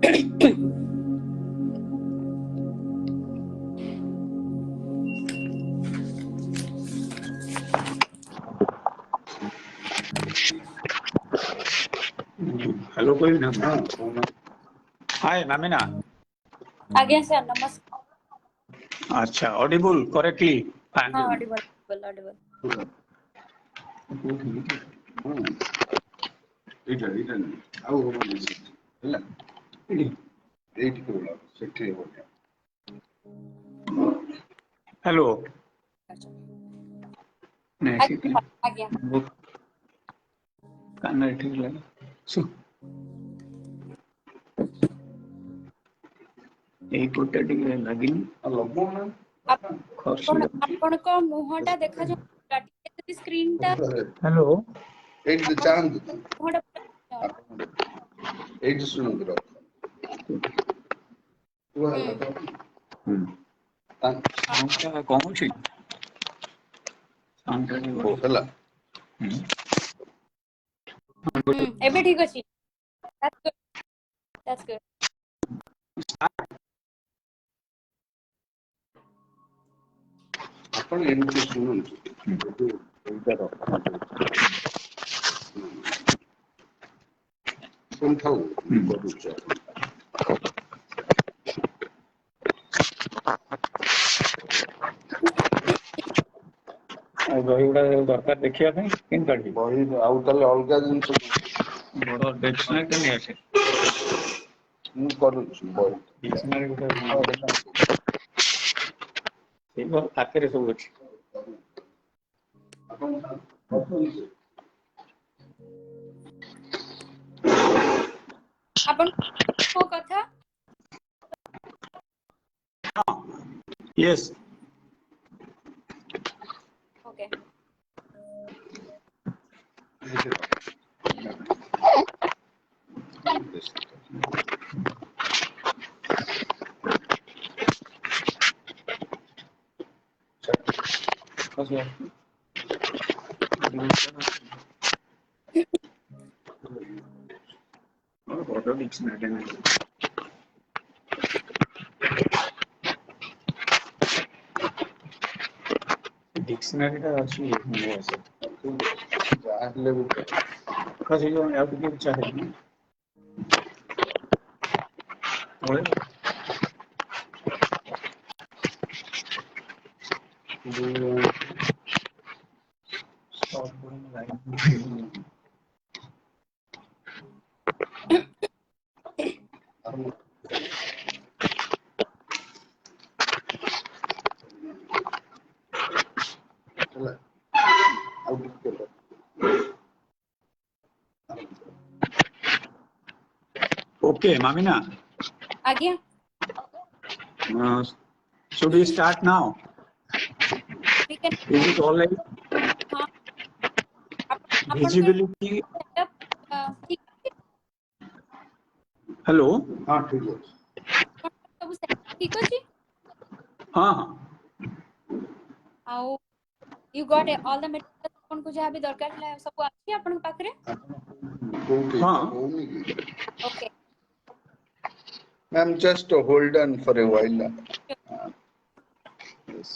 Hello कोई ना। हाय मामिना। आज्ञा सर नमस्कार। अच्छा ऑडिबल करेक्टली? हाँ ऑडिबल ऑडिबल। हेलो नहीं आज्ञा कान ठीक लगे सु एक गोटे टिके लागिनी ଆପଣଙ୍କ ମୁହଁଟା ଦେଖାଯାଉଛି ସ୍କ୍ରିନ୍ ଟା। हेलो ଏଇଠି ଚାହାନ୍ତୁ ମୁହଁଟା ଏଇଠି ଶୁଣନ୍ତୁ ରଖ କଣ ଅଛି ହେଲା ଏବେ ଠିକ ଅଛି। That's good. ଆପଣ ଏମିତି ଶୁଣନ୍ତୁ ଥାଉ କରୁଛ ବହି ଗୁଡା ଦରକାର ଦେଖିବା ପାଇଁ କେମିତି କାଢିବି ବହି ଆଉ ତାହେଲେ ଅଲଗା ଜିନିଷ ବଡ ଡିକ୍ସନାରୀ ଟା ନେଇ ଆସେ ମୁଁ କରୁଛି ବହି ଡିକ୍ସନାରୀ ଗୋଟେ ସେଇ ମୋ ପାଖରେ ସବୁ ଅଛି। ଆପଣ ମୋ କଥା यस ओके बड़ डिक्सनारी डिक्शनरी टा अच्छी है ऐसे ଯାହାହେଲେ ବି kasi जो या तो क्या है और स्टॉप बोलिंग लाइन ହେଲା ଆଉ ଟିକେ ओके मामिना आज्ञा should we start now? we can Is it all right? हाँ Visibility setup ठीक hello ହଁ ଠିକ ଅଛି सब ठीक अछि हाँ हाँ ଆଉ you got all the materials ଆପଣଙ୍କୁ ଯାହା ବି ଦରକାର ଥିଲା ସବୁ ଅଛି ଆପଣଙ୍କ ପାଖରେ କୋଉଠି ହଁ ହଉନି କି okay ma'am just hold on for a while yes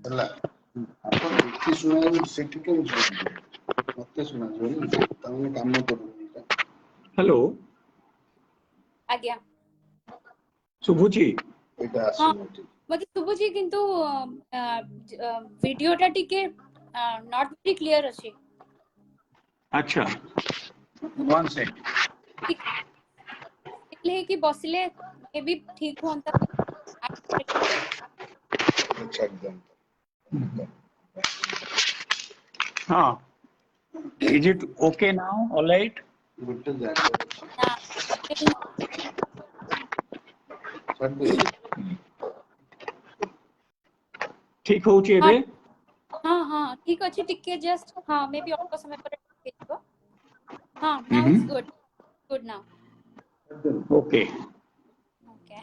ହେଲା ଆପଣ ଏଠି ଶୁଣାଯାଉଛି ସେଠି କେମିତି ଶୁଣାଯିବ ମତେ ଶୁଣାଯିବନି ତାମାନେ କାମ କରୁନି हेलो आज्ञा शुभुची ଏଇଟା हाँ ଆସୁନି ଠିକ मते सुबुची किंतु वीडियो टा टिके नॉट वेरी क्लियर अछि अच्छा वन सेकंड ले कि बसले मे भी ठीक होंता अच्छा एकदम हाँ is it okay now all right ଗୋଟେ ଜାଗା ना ଛାଡି ठीक होची हाँ एबे हाँ हाँ ठीक अच्छी टिके जस्ट हाँ मे भी अल्प समय पर टिके हाँ now it's good now okay okay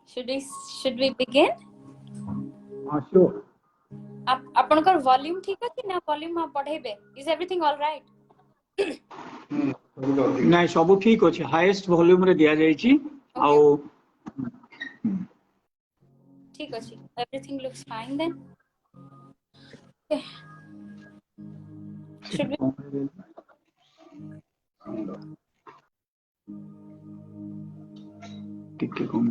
should we begin हाँ श्योर आपनकर वॉल्यूम ठीक अछि ना वॉल्यूम आप बढ़ेबे इज एवरीथिंग ऑल राइट ନାଇଁ ସବୁ ଠିକ ଅଛି ହାଇଏଷ୍ଟ ଭଲ୍ୟୁମ ରେ ଦିଆଯାଇଛି ଆଉ ठीक अछि everything looks fine then okay. should we ଟିକେ କମ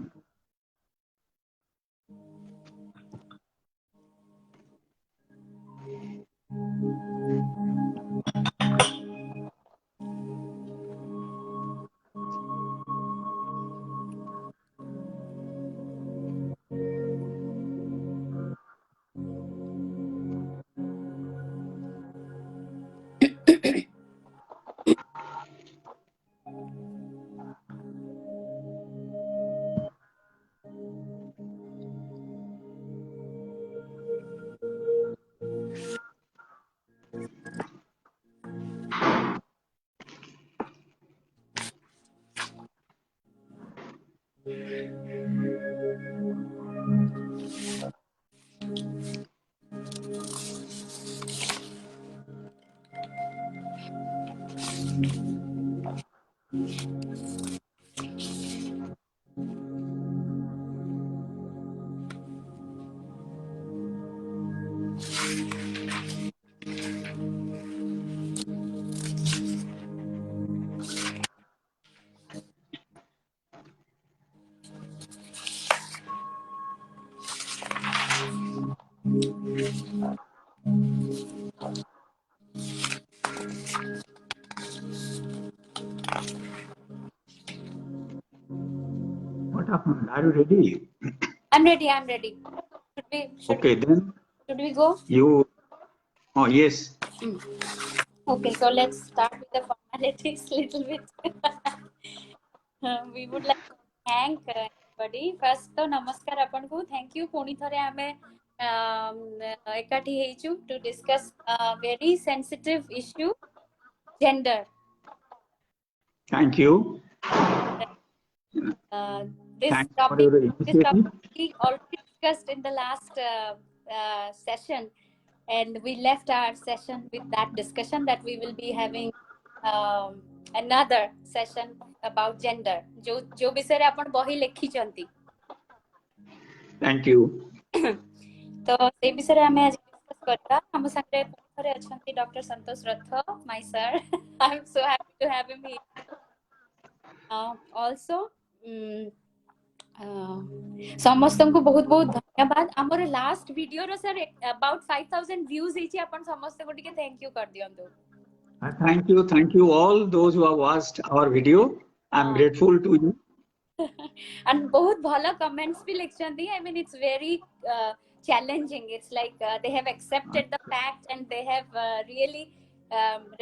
What happened? Are you ready? I'm ready Okay, then should we go you. Oh, yes. okay so let's start with the formalities little bit we would like to thank everybody first तो नमस्कार अपन को thank you पुणी थरे आमे एकाठी हेचु to discuss a very sensitive issue gender Thank you. this Thanks for topic your initiative. we already discussed in the last session and we left our session with that discussion that we will be having another session about gender जो जो विषय रे आपण बही लेखि चंती Thank you. तो से विषय रे हमें आज डिस्कस करता हम संगे थरे अछंती doctor Santosh Rath my sir I am so happy to have him here also समस्तंको बहुत बहुत धन्यवाद हमर लास्ट वीडियो रो सर अबाउट 5000 व्यूज हेची आपण समस्त को टिके थैंक यू कर दियंतु Thank you all those who have watched our video. I'm grateful to you. and बहुत भला comments भी लिखचंती I mean it's very challenging it's like they have accepted the fact and they have really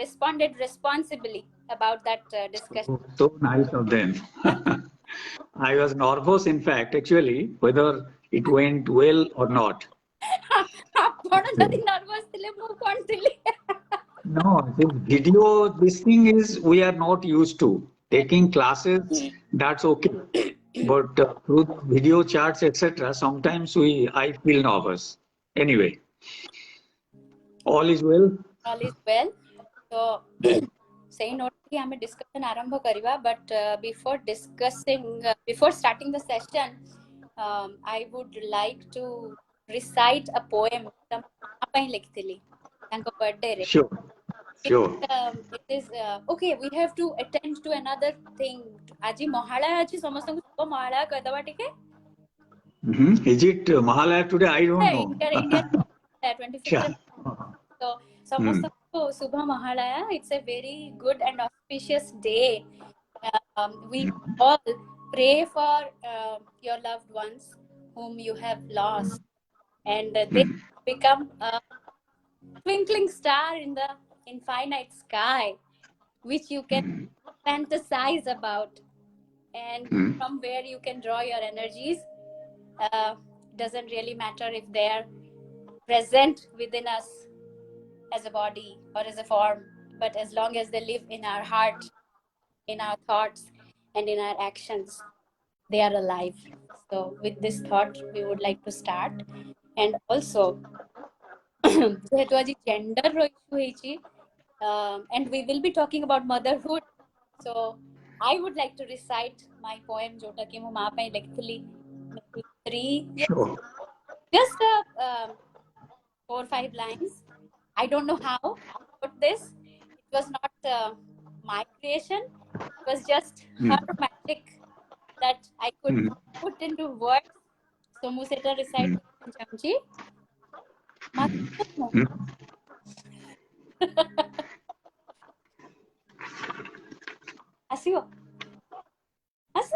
responded responsibly about that discussion So nice of them. I was nervous, in fact, actually, whether it went well or not. आपण जदी nervous थिले मु कोन थिली No, this video, this thing is we are not used to. Taking classes, that's okay. But through video charts, etc., sometimes I feel nervous. Anyway, all is well. all is well so say note कि हमें discussion आरंभ करिवा but before starting the session I would like to recite a poem ପାଇଁ ଲେଖିଥିଲି ତାଙ୍କ birthday ରେ Sure. it is okay we have to attend to another thing ଆଜି ମହାଳୟା ଅଛି ସମସ୍ତଙ୍କୁ ଶୁଭ ମହାଳୟା କହିଦବା ଟିକେ Is it Mahalaya today? I don't know. Indian 25th so ସମସ୍ତଙ୍କୁ ଶୁଭ Mahalaya it's a very good and auspicious day we all pray for your loved ones whom you have lost and they become a twinkling star in the infinite sky which you can fantasize about and from where you can draw your energies doesn't really matter if they are present within us as a body or as a form but as long as they live in our heart in our thoughts and in our actions they are alive so with this thought we would like to start and also जेहेतु आज gender रो issue हेची and we will be talking about motherhood, so I would like to recite my poem jota ki mu ma pai likhthili maybe 3 Sure. just 4-5 lines. I don't know how I wrote this. It was not my creation. It was just her magic that I could put into words. So mu seta recite chamchi ଆସିବ ଆସ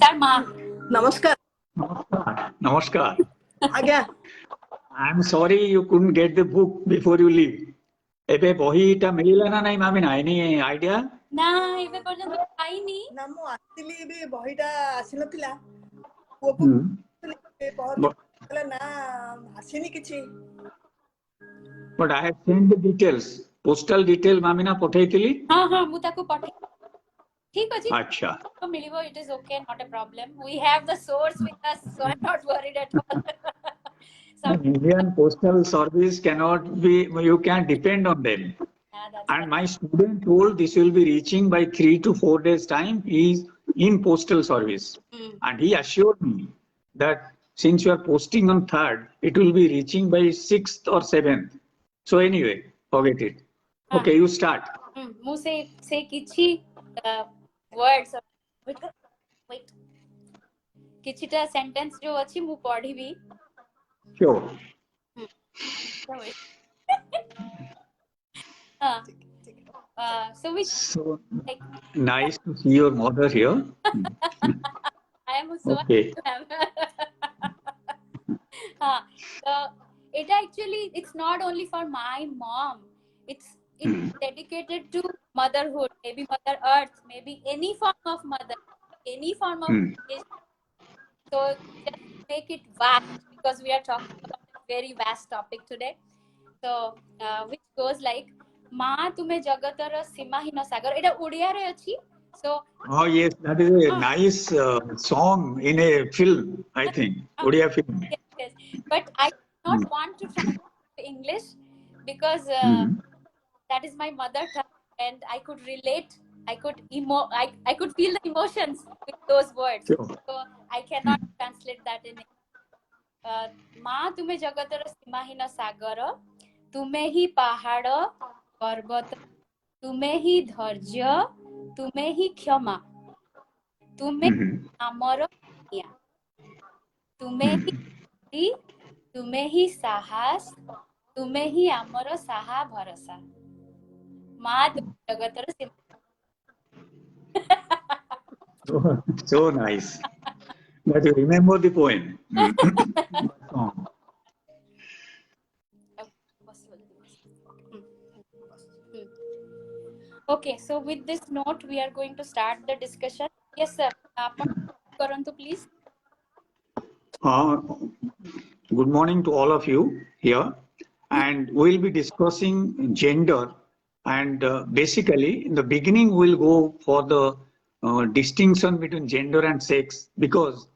sir ମା नमस्कार Namaskar. आज्ञा I'm sorry you couldn't get the book before you leave. ଏବେ ବହିଟା ମିଳିଲା ନା ନାଇଁ ମାମିନା? Any idea? ନା ଏବେ ପର୍ଯ୍ୟନ୍ତ ପାଇନି ନା ମୁଁ ଆସିଥିଲି ଏବେ ବହିଟା ଆସିନଥିଲା ପୁଅକୁ କହିଲା ନା ଆସିନି କିଛି But I have sent the details. Postal detail Mamina ପଠେଇଥିଲି. ହଁ ହଁ ମୁଁ ତାକୁ ପଠେଇ ଠିକ ଅଛି ଆଚ୍ଛା. ତ ମିଳିବ it is okay, not a problem. We have the source with us, so I'm not worried at all. Indian Postal Service cannot be, you can't depend on them. That's And right. my student told this will be reaching by 3 to 4 days time. He is in postal service. And he assured me that since you are posting on 3rd, it will be reaching by 6th or 7th. So anyway, forget it. Okay, you start. ମୁଁ ସେ କିଛି words wait କିଛିଟା sentence जो ଅଛି ମୁଁ ପଢିବି. Sure. So which So nice to see your mother here. I am so Okay. So it actually, it's not only for my mom, it's dedicated to motherhood, maybe Mother Earth, maybe any form of mother, any form of so just make it vast, because we are talking about a very vast topic today. So which goes like ma tume jagatar simahina sagar, eta odia re achi. So oh yes, that is a nice song in a film, I think. Odia film. Yes. But I don't want to translate to English because that is my mother tongue, and I could relate. I could feel the emotions with those words. Sure. So I cannot translate that in English. Ma tume jagatar simahina sagar, तुमे ही पहाड़ पर्वत, तुमे ही धैर्य, तुमे ही क्षमा, तुमे आमर दुनिया, तुमे ही तुमे ही साहस, तुमे ही आमर साहा भरोसा, माँ तुमे जगतर So nice that you remember the poem. Okay, so with this note, we are going to start the discussion. Yes, sir. Karantu, please. Good morning to all of you here, and we'll be discussing gender. And basically, in the beginning, we'll go for the distinction between gender and sex, because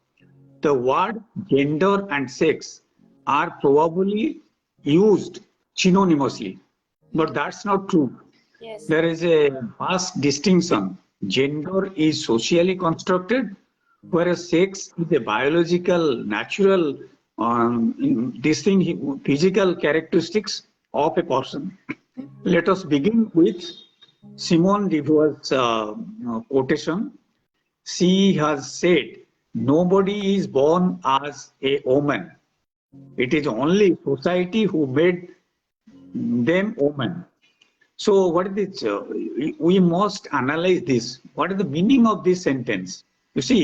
the word gender and sex are probably used synonymously, but that's not true. Yes. There is a vast distinction. Gender is socially constructed, whereas sex is a biological, natural, physical characteristics of a person. Let us begin with Simone de Beauvoir's quotation. She has said, "Nobody is born as a woman. It is only society who made them women." So what is this? We must analyze this. What is the meaning of this sentence? You see,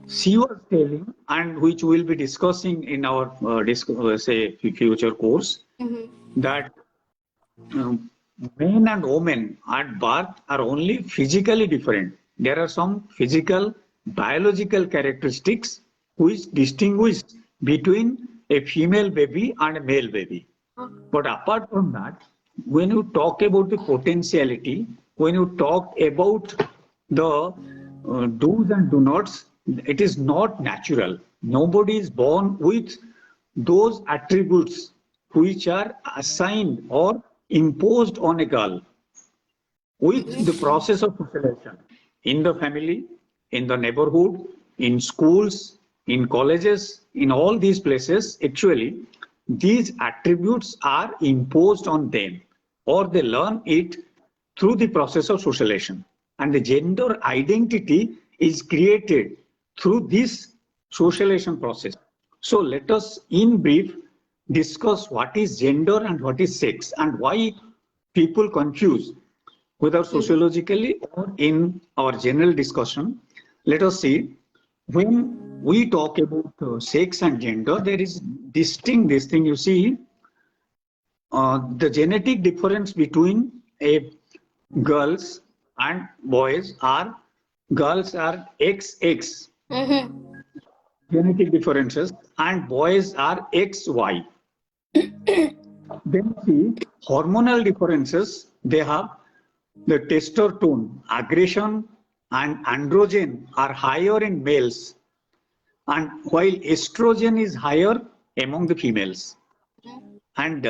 she was telling, and which we will be discussing in our say future course, that men and women at birth are only physically different. There are some physical, biological characteristics which distinguish between a female baby and a male baby. But apart from that, when you talk about the potentiality, when you talk about the do's and do nots, it is not natural. Nobody is born with those attributes which are assigned or imposed on a girl with the process of socialization in the family, in the neighborhood, in schools, in colleges, in all these places. Actually, these attributes are imposed on them, or they learn it through the process of socialization. And the gender identity is created through this socialization process. So let us, in brief, discuss what is gender and what is sex, and why people confuse, whether sociologically or in our general discussion. Let us see, when we talk about sex and gender, there is distinct this thing. You see, the genetic difference between a girls and boys are, girls are XX genetic differences, and boys are XY. Then see, hormonal differences, they have the testosterone, aggression, and androgen are higher in males, and while estrogen is higher among the females. And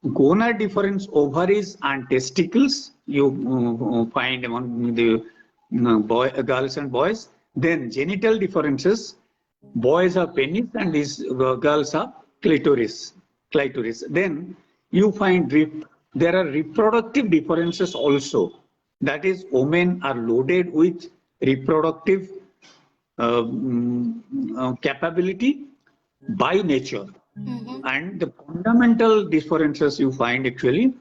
gonad difference, ovaries and testicles, you find among the girls and boys. Then genital differences, boys have penis and these girls have clitoris. Then you find there are reproductive differences also. That is, women are loaded with reproductive capability by nature. And the fundamental differences you find, actually,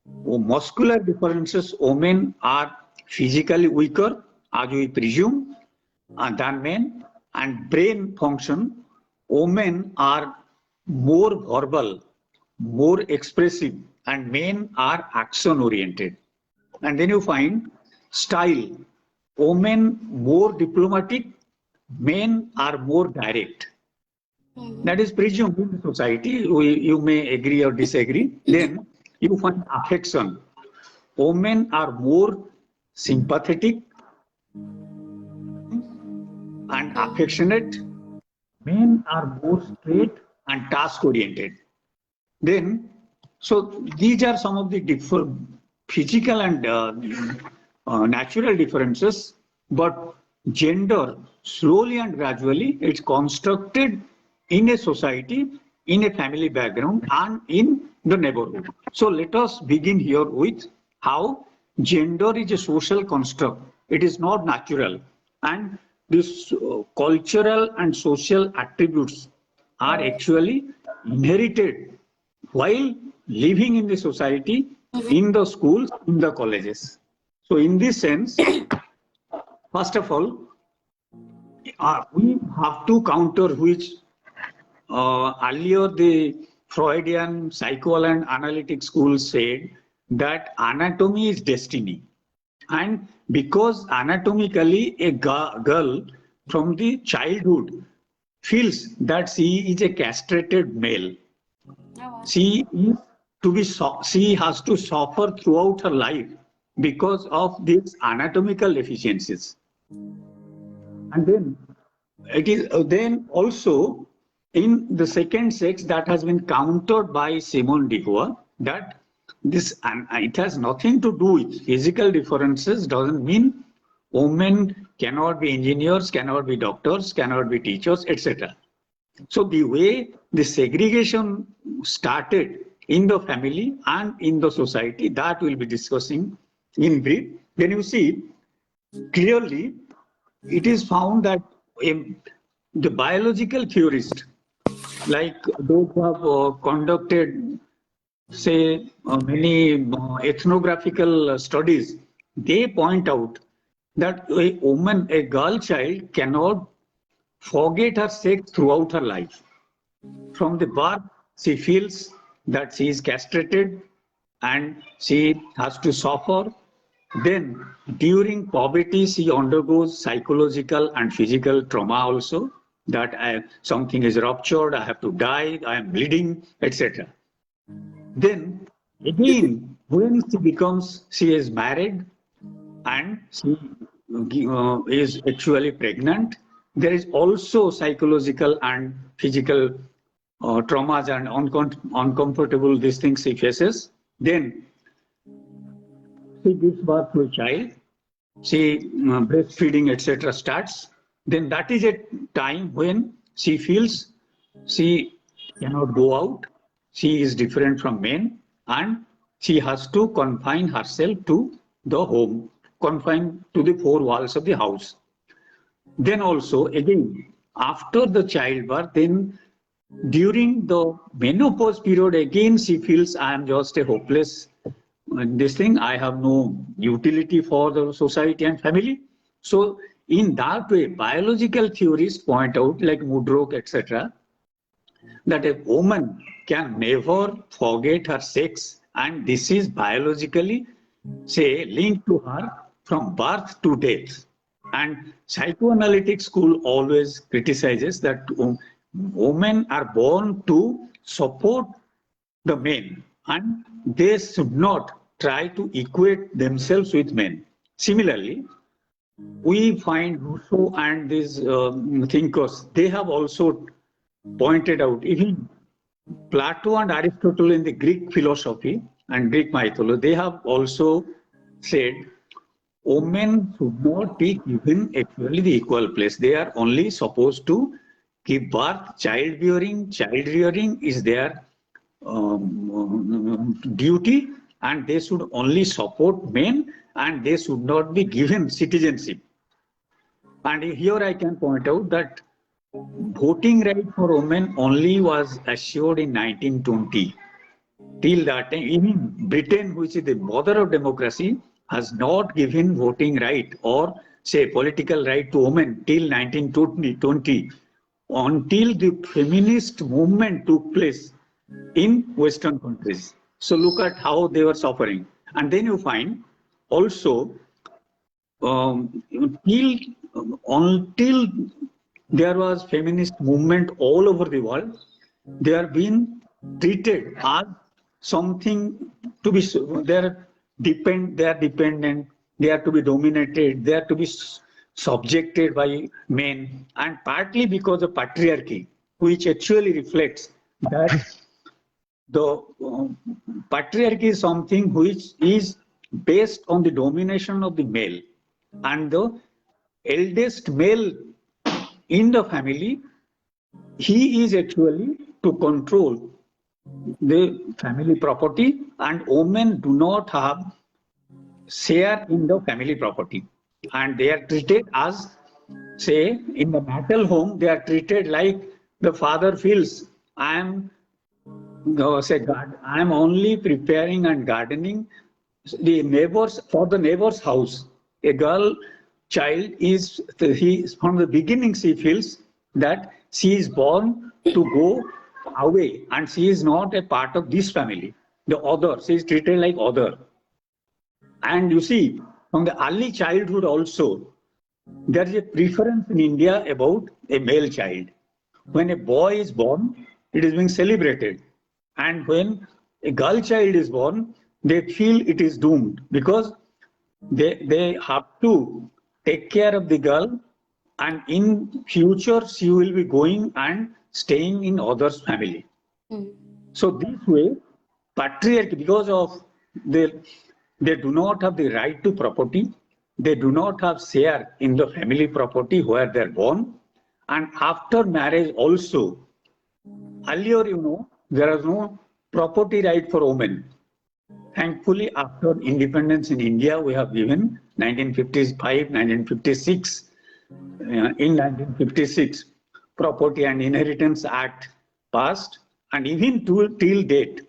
muscular differences, women are physically weaker, as we presume, than men. And brain function, women are more verbal, more expressive, and men are action oriented. And then you find style, women more diplomatic, men are more direct. That is presumed in the society. You may agree or disagree. Then you find affection, women are more sympathetic and affectionate, men are more straight and task oriented. Then, so these are some of the physical and natural differences, but gender, slowly and gradually, it's constructed in a society, in a family background, and in the neighborhood. So let us begin here with how gender is a social construct. It is not natural, and these cultural and social attributes are actually inherited while living in the society, in the schools, in the colleges. So in this sense, first of all, we have to counter which earlier the Freudian psychoanalytic school said, that anatomy is destiny. And because anatomically a girl from the childhood feels that she is a castrated male, she has to suffer throughout her life because of these anatomical deficiencies. And then it is then also in the second sex that has been countered by Simone de Beauvoir, that this, and it has nothing to do with physical differences. Doesn't mean women cannot be engineers, cannot be doctors, cannot be teachers, etc. So the way the segregation started in the family and in the society, that we'll be discussing in brief. Then you see clearly it is found that the biological theorists, like those who have conducted, say, many ethnographical studies, they point out that a woman, a girl child, cannot forget her sex throughout her life. From the birth, she feels that she is castrated and she has to suffer. Then, during puberty, she undergoes psychological and physical trauma also, that something is ruptured, I have to die, I am bleeding, etc. Then again, when she is married and she is actually pregnant, there is also psychological and physical traumas and uncomfortable these things she faces. Then she gives birth to a child, she breastfeeding, etc. starts. Then that is a time when she feels she cannot go out, she is different from men, and she has to confine herself to the home, confined to the four walls of the house. Then also, again, after the childbirth, then during the menopause period, again, she feels I am just a hopeless this thing. I have no utility for the society and family. So, in that way, biological theorists point out, like Mudrock, etc., that a woman can never forget her sex, and this is biologically, say, linked to her from birth to death. And psychoanalytic school always criticizes that women are born to support the men, and they should not try to equate themselves with men. Similarly, we find Rousseau and these thinkers, they have also pointed out, even Plato and Aristotle in the Greek philosophy and Greek mythology, they have also said women should not be given actually the equal place. They are only supposed to give birth, childbearing, child rearing is their duty, and they should only support men, and they should not be given citizenship. And here I can point out that voting right for women only was assured in 1920. Till that time, even Britain, which is the mother of democracy, has not given voting right or say political right to women till 1920, until the feminist movement took place in Western countries. So look at how they were suffering. And then you find also until there was feminist movement all over the world, they are being treated as something to be, they are dependent, they are to be dominated, they are to be subjected by men, and partly because of patriarchy, which actually reflects that the patriarchy is something which is based on the domination of the male, and the eldest male in the family, he is actually to control the family property, and women do not have share in the family property, and they are treated as, say, in the natal home, they are treated like the father feels I am say God, I am only preparing and gardening the neighbors for the neighbor's house. A girl child is, he from the beginning she feels that she is born to go away, and she is not a part of this family. The other, she is treated like other. And you see, from the early childhood also, there is a preference in India about a male child. When a boy is born, it is being celebrated. And when a girl child is born, they feel it is doomed, because they have to take care of the girl, and in future she will be going and staying in others' family. So this way, patriarchy, because of they do not have the right to property, they do not have share in the family property where they are born, and after marriage also, earlier, there was no property right for women. Thankfully, after independence in India, we have given 1955, 1956. In 1956, Property and Inheritance Act passed, and even till date,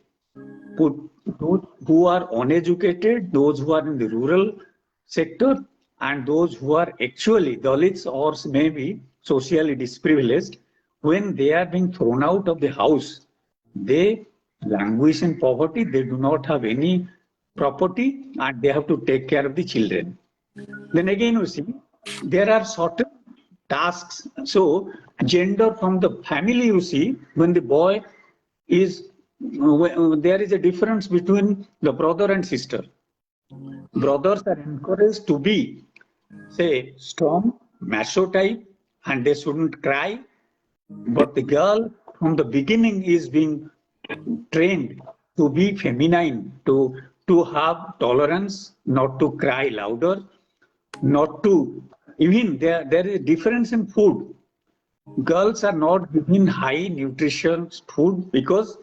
those who are uneducated, those who are in the rural sector, and those who are actually Dalits or maybe socially disprivileged, when they are being thrown out of the house, they languish in poverty, they do not have any property, and they have to take care of the children. Then again, you see, there are certain tasks. So, gender from the family, you see, when the boy is there is a difference between the brother and sister. Brothers are encouraged to be, say, strong, macho type, and they shouldn't cry. But the girl from the beginning is being trained to be feminine, to have tolerance, not to cry louder, not to, even there is a difference in food. Girls are not given high nutrition food because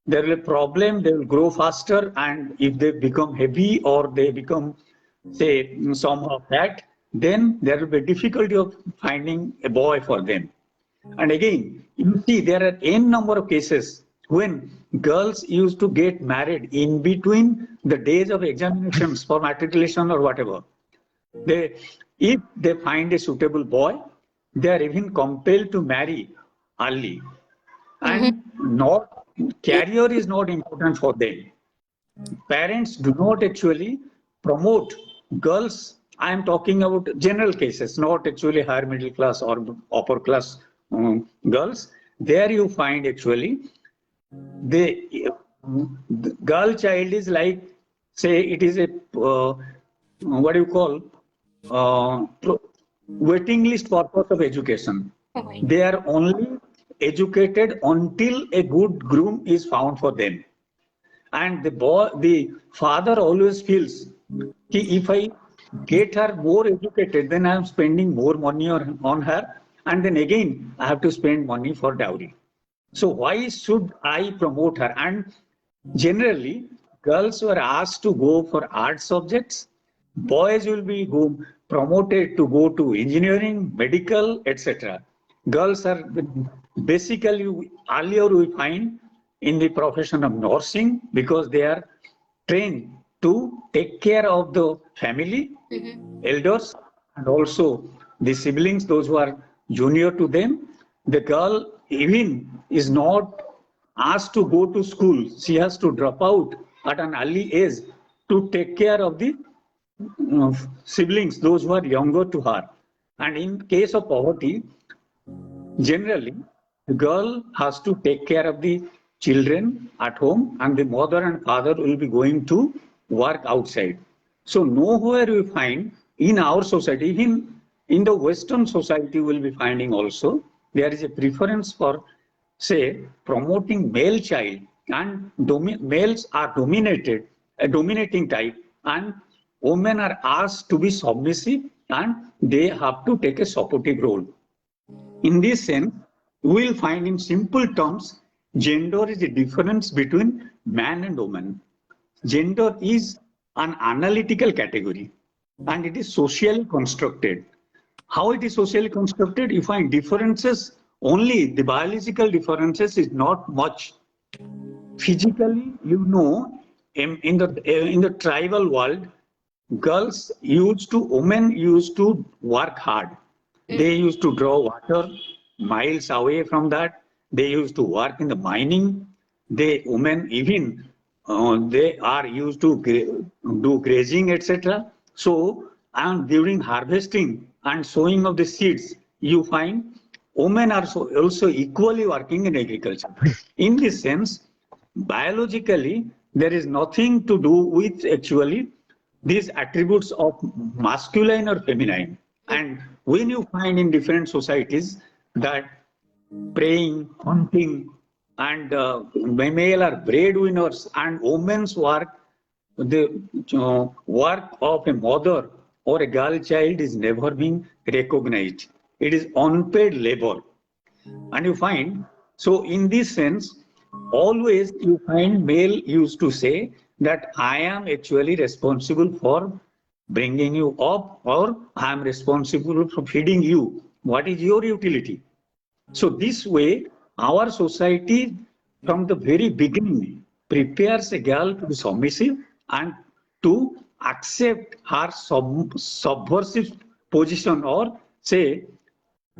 there will be a problem, they will grow faster, and if they become heavy or they become, say, somehow fat, then there will be difficulty of finding a boy for them. And again, you see, there are n number of cases when girls used to get married in between the days of examinations for matriculation or whatever. If they find a suitable boy, they are even compelled to marry early. And not career is not important for them. Parents do not actually promote girls. I am talking about general cases, not actually higher middle class or upper class girls. There you find actually the girl child is like, say, it is a what do you call waiting list purpose of education. They are only educated until a good groom is found for them. And the father always feels, if I get her more educated, then I am spending more money on her, and then again I have to spend money for dowry. So why should I promote her? And generally, girls were asked to go for art subjects. Boys will be promoted to go to engineering, medical, etc. Girls are basically, earlier we find in the profession of nursing, because they are trained to take care of the family, elders, and also the siblings, those who are junior to them. The girl even is not asked to go to school. She has to drop out at an early age to take care of the siblings, those who are younger to her. And in case of poverty, generally, the girl has to take care of the children at home, and the mother and father will be going to work outside. So nowhere we find in our society, even in the Western society, we will be finding also there is a preference for, say, promoting male child, and males are dominated, a dominating type, and women are asked to be submissive, and they have to take a supportive role. In this sense, we will find in simple terms, gender is a difference between man and woman. Gender is an analytical category, and it is socially constructed. How it is socially constructed? You find differences, only the biological differences is not much. Physically, in the tribal world, women used to work hard. They used to draw water miles away from that. They used to work in the mining. Women even they are used to do grazing, etc. So, and during harvesting and sowing of the seeds, you find women are also equally working in agriculture. In this sense, biologically, there is nothing to do with actually these attributes of masculine or feminine. And when you find in different societies that praying, hunting, and male are breadwinners, and women's work, the work of a mother or a girl child is never being recognized. It is unpaid labor. And you find, so in this sense, always you find male used to say that I am actually responsible for bringing you up, or I am responsible for feeding you. What is your utility? So this way, our society from the very beginning prepares a girl to be submissive and to accept her subversive position, or say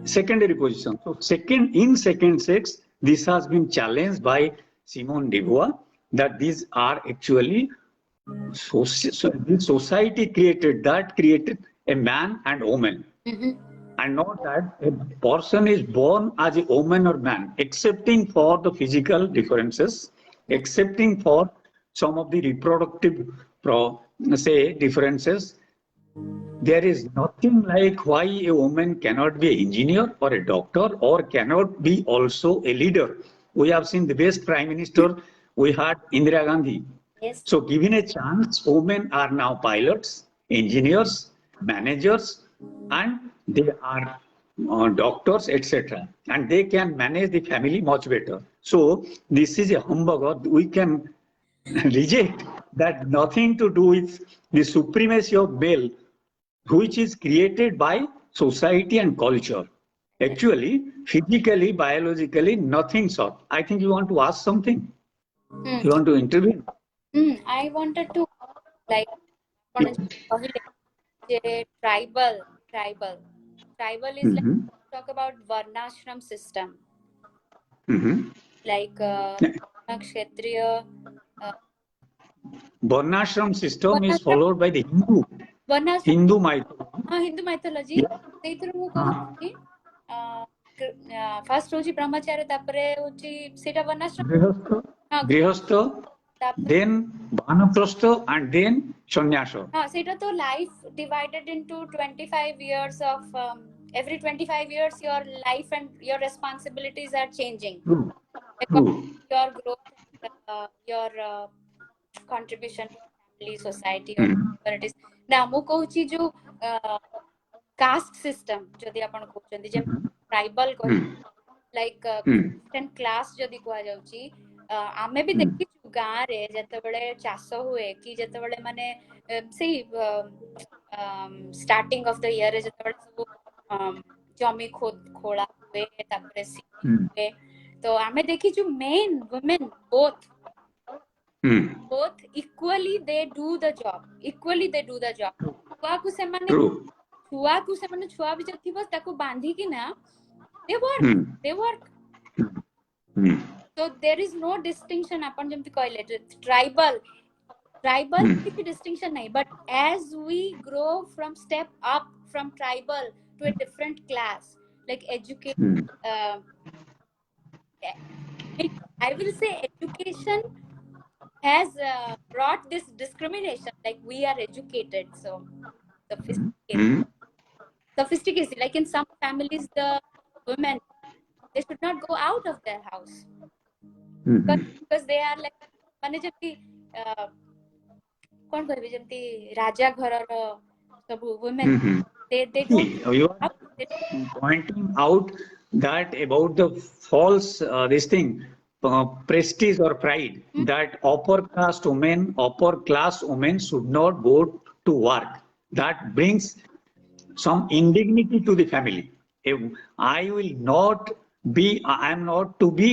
secondary position. So in second sex, this has been challenged by Simone de Beauvoir, that these are actually this society created a man and woman, and not that a person is born as a woman or man, excepting for the physical differences. excepting for some of the reproductive, say, differences. There is nothing like why a woman cannot be an engineer or a doctor or cannot be also a leader. We have seen the best prime minister we had, Indira Gandhi. Yes. So given a chance, women are now pilots, engineers, managers, and they are doctors, etc. And they can manage the family much better. So this is a humbug, or we can reject that nothing to do with the supremacy of male, which is created by society and culture. Actually, physically, biologically, nothing short. I think you want to ask something. You want to intervene? I wanted to like tribal is like talk about varnashram system, like kshatriya. Varnashram system is followed by the Hindu mythology. Hindu mythology. First hochi brahmacharya, tapare hochi seta varnashram. Grihastha, then Vanaprastha, and then Sannyasa. Seta to life divided into 25 years of every 25 years your life and your responsibilities are changing. Your growth, your contribution to family, society, or whatever it is. Now, ମୁଁ କହୁଛି जो caste system ଯଦି ଆପଣ କହୁଛନ୍ତି ଯେ tribal like class ଯଦି କୁହାଯାଉଛି, ଆମେ ବି ଦେଖିଛୁ ଗାଁରେ ଯେତେବେଳେ ଚାଷ ହୁଏ କି ଯେତେବେଳେ ମାନେ ସେଇ starting of the year ଯେତେବେଳେ ସବୁ ଜମି ଖୋଳା ହୁଏ ତାପରେ ହୁଏ, ତ ଆମେ ଦେଖିଛୁ men women both equally they do the job. ଛୁଆକୁ ସେମାନେ ଛୁଆ ବି ଯଦି ଥିବ ତାକୁ ବାନ୍ଧିକି ନା they work. So there is no distinction. ଆପଣ ଯେମିତି କହିଲେ tribal କିଛି distinction ନାହିଁ, but as we grow from step up from tribal to a different class, like education, I will say education has brought this discrimination, like we are educated, so sophisticated. Like in some families the women, they should not go out of their house because they are like ମାନେ ଯେମିତି କଣ କହିବେ ଯେମିତି ରାଜା ଘରର ସବୁ women, they don't. You are pointing out that about the false this thing prestige or pride that upper class women should not go to work. That brings some indignity to the family. I am not to be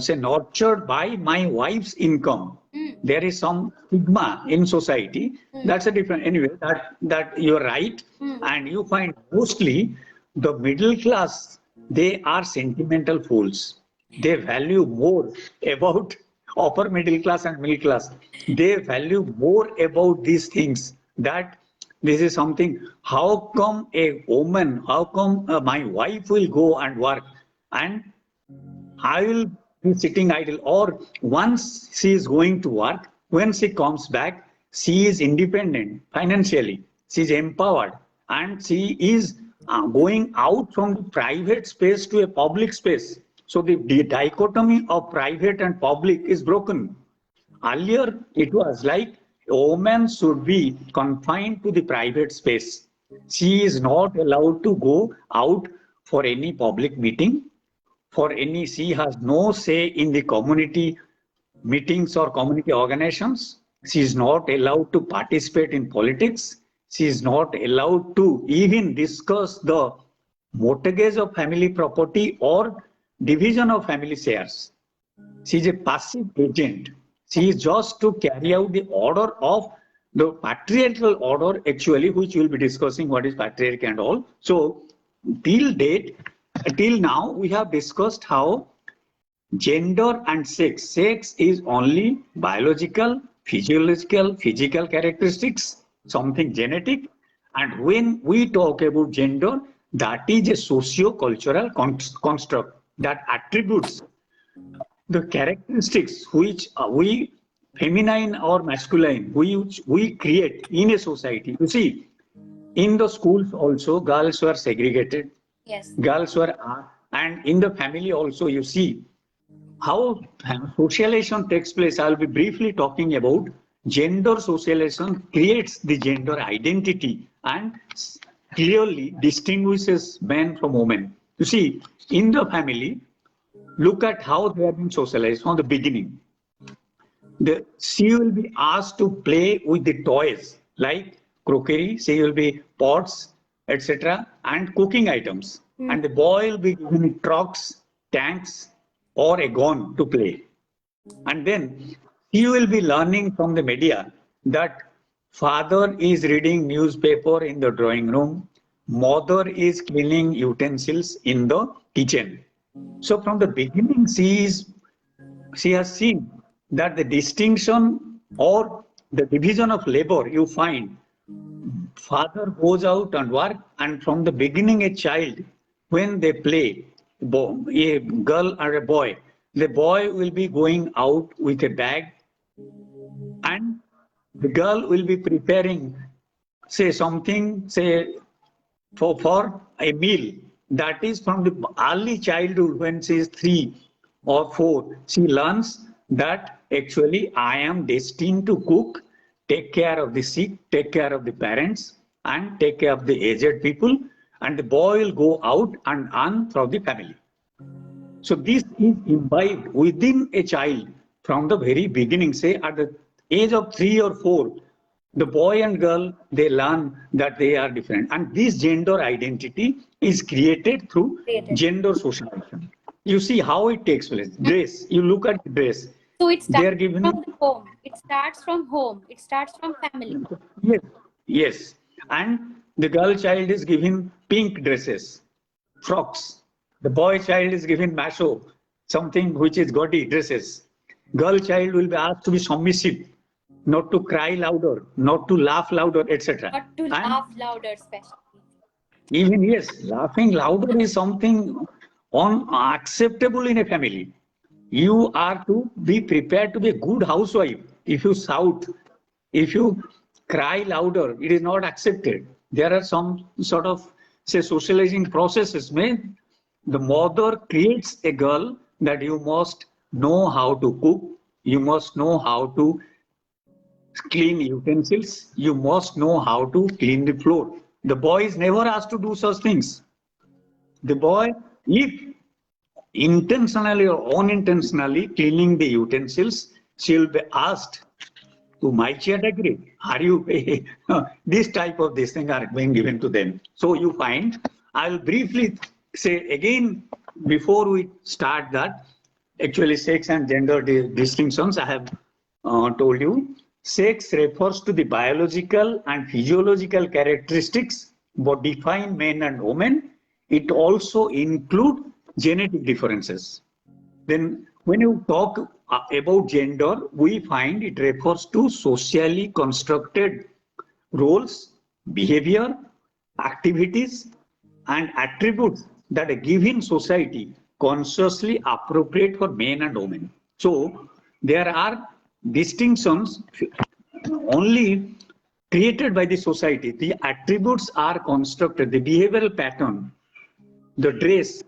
say nurtured by my wife's income. There is some stigma in society. That's a different, anyway, that you're right. And you find mostly the middle class, they are sentimental fools. They value more about upper middle class and middle class. They value more about these things, that this is something, how come my wife will go and work and I will be sitting idle? Or once she is going to work, when she comes back, she is independent financially, she is empowered, and she is going out from the private space to a public space. So the dichotomy of private and public is broken. Earlier, it was like a woman should be confined to the private space. She is not allowed to go out for any public meeting. She has no say in the community meetings or community organizations. She is not allowed to participate in politics. She is not allowed to even discuss the mortgage of family property or division of family shares. She is a passive agent. She is just to carry out the order of the patriarchal order, actually, which we will be discussing what is patriarchy and all. So till now, we have discussed how gender and sex is only biological, physical characteristics, something genetic. And when we talk about gender, that is a socio-cultural construct that attributes the characteristics which we feminine or masculine which we create in a society. You see, in the schools also girls were segregated, Yes. girls were and in the family also you see how socialization takes place. I'll be briefly talking about gender socialization creates the gender identity and clearly distinguishes men from women. You see, in the family, look at how they have been socialized from the beginning. She will be asked to play with the toys like crockery, she will be pots, etc., and cooking items. And the boy will be given trucks, tanks, or a gun to play. And then he will be learning from the media that father is reading newspaper in the drawing room, mother is cleaning utensils in the kitchen. So from the beginning, she has seen that the distinction or the division of labor you find, father goes out and work, and from the beginning a child, when they play, a girl or a boy, the boy will be going out with a bag and the girl will be preparing, say something, say for a meal. That is from the early childhood when she is 3 or 4. She learns that actually I am destined to cook, take care of the sick, take care of the parents, and take care of the aged people. And the boy will go out and earn from the family. So this is imbibed within a child from the very beginning. Say at the age of 3 or 4, the boy and girl, they learn that they are different. And this gender identity is created through gender socialization. You see how it takes place. Dress, you look at dress. So it They are starts given. from the home. It starts from home. It starts from family. Yes, yes. And the girl child is given pink dresses, frocks. The boy child is given macho, something which is gaudy dresses. Girl child will be asked to be submissive, not to cry louder, not to laugh louder, etc. Not to laugh louder, especially. Even yes, laughing louder is something unacceptable in a family. You are to be prepared to be a good housewife. If you shout, if you cry louder, it is not accepted. There are some sort of, say, socializing processes made. The mother creates a girl that you must know how to cook, you must know how to clean utensils, you must know how to clean the floor. The boy is never asked to do such things. The boy, if intentionally or unintentionally cleaning the utensils, she will be asked to my category. Are you this type of this thing are being given to them? So you find, I'll briefly say again before we start that actually sex and gender distinctions I have told you. Sex refers to the biological and physiological characteristics that define men and women. It also includes genetic differences. Then when you talk about gender, we find it refers to socially constructed roles, behavior, activities, and attributes that a given society consciously appropriate for men and women. So there are distinctions only created by the society. The attributes are constructed, the behavioral pattern, the dress,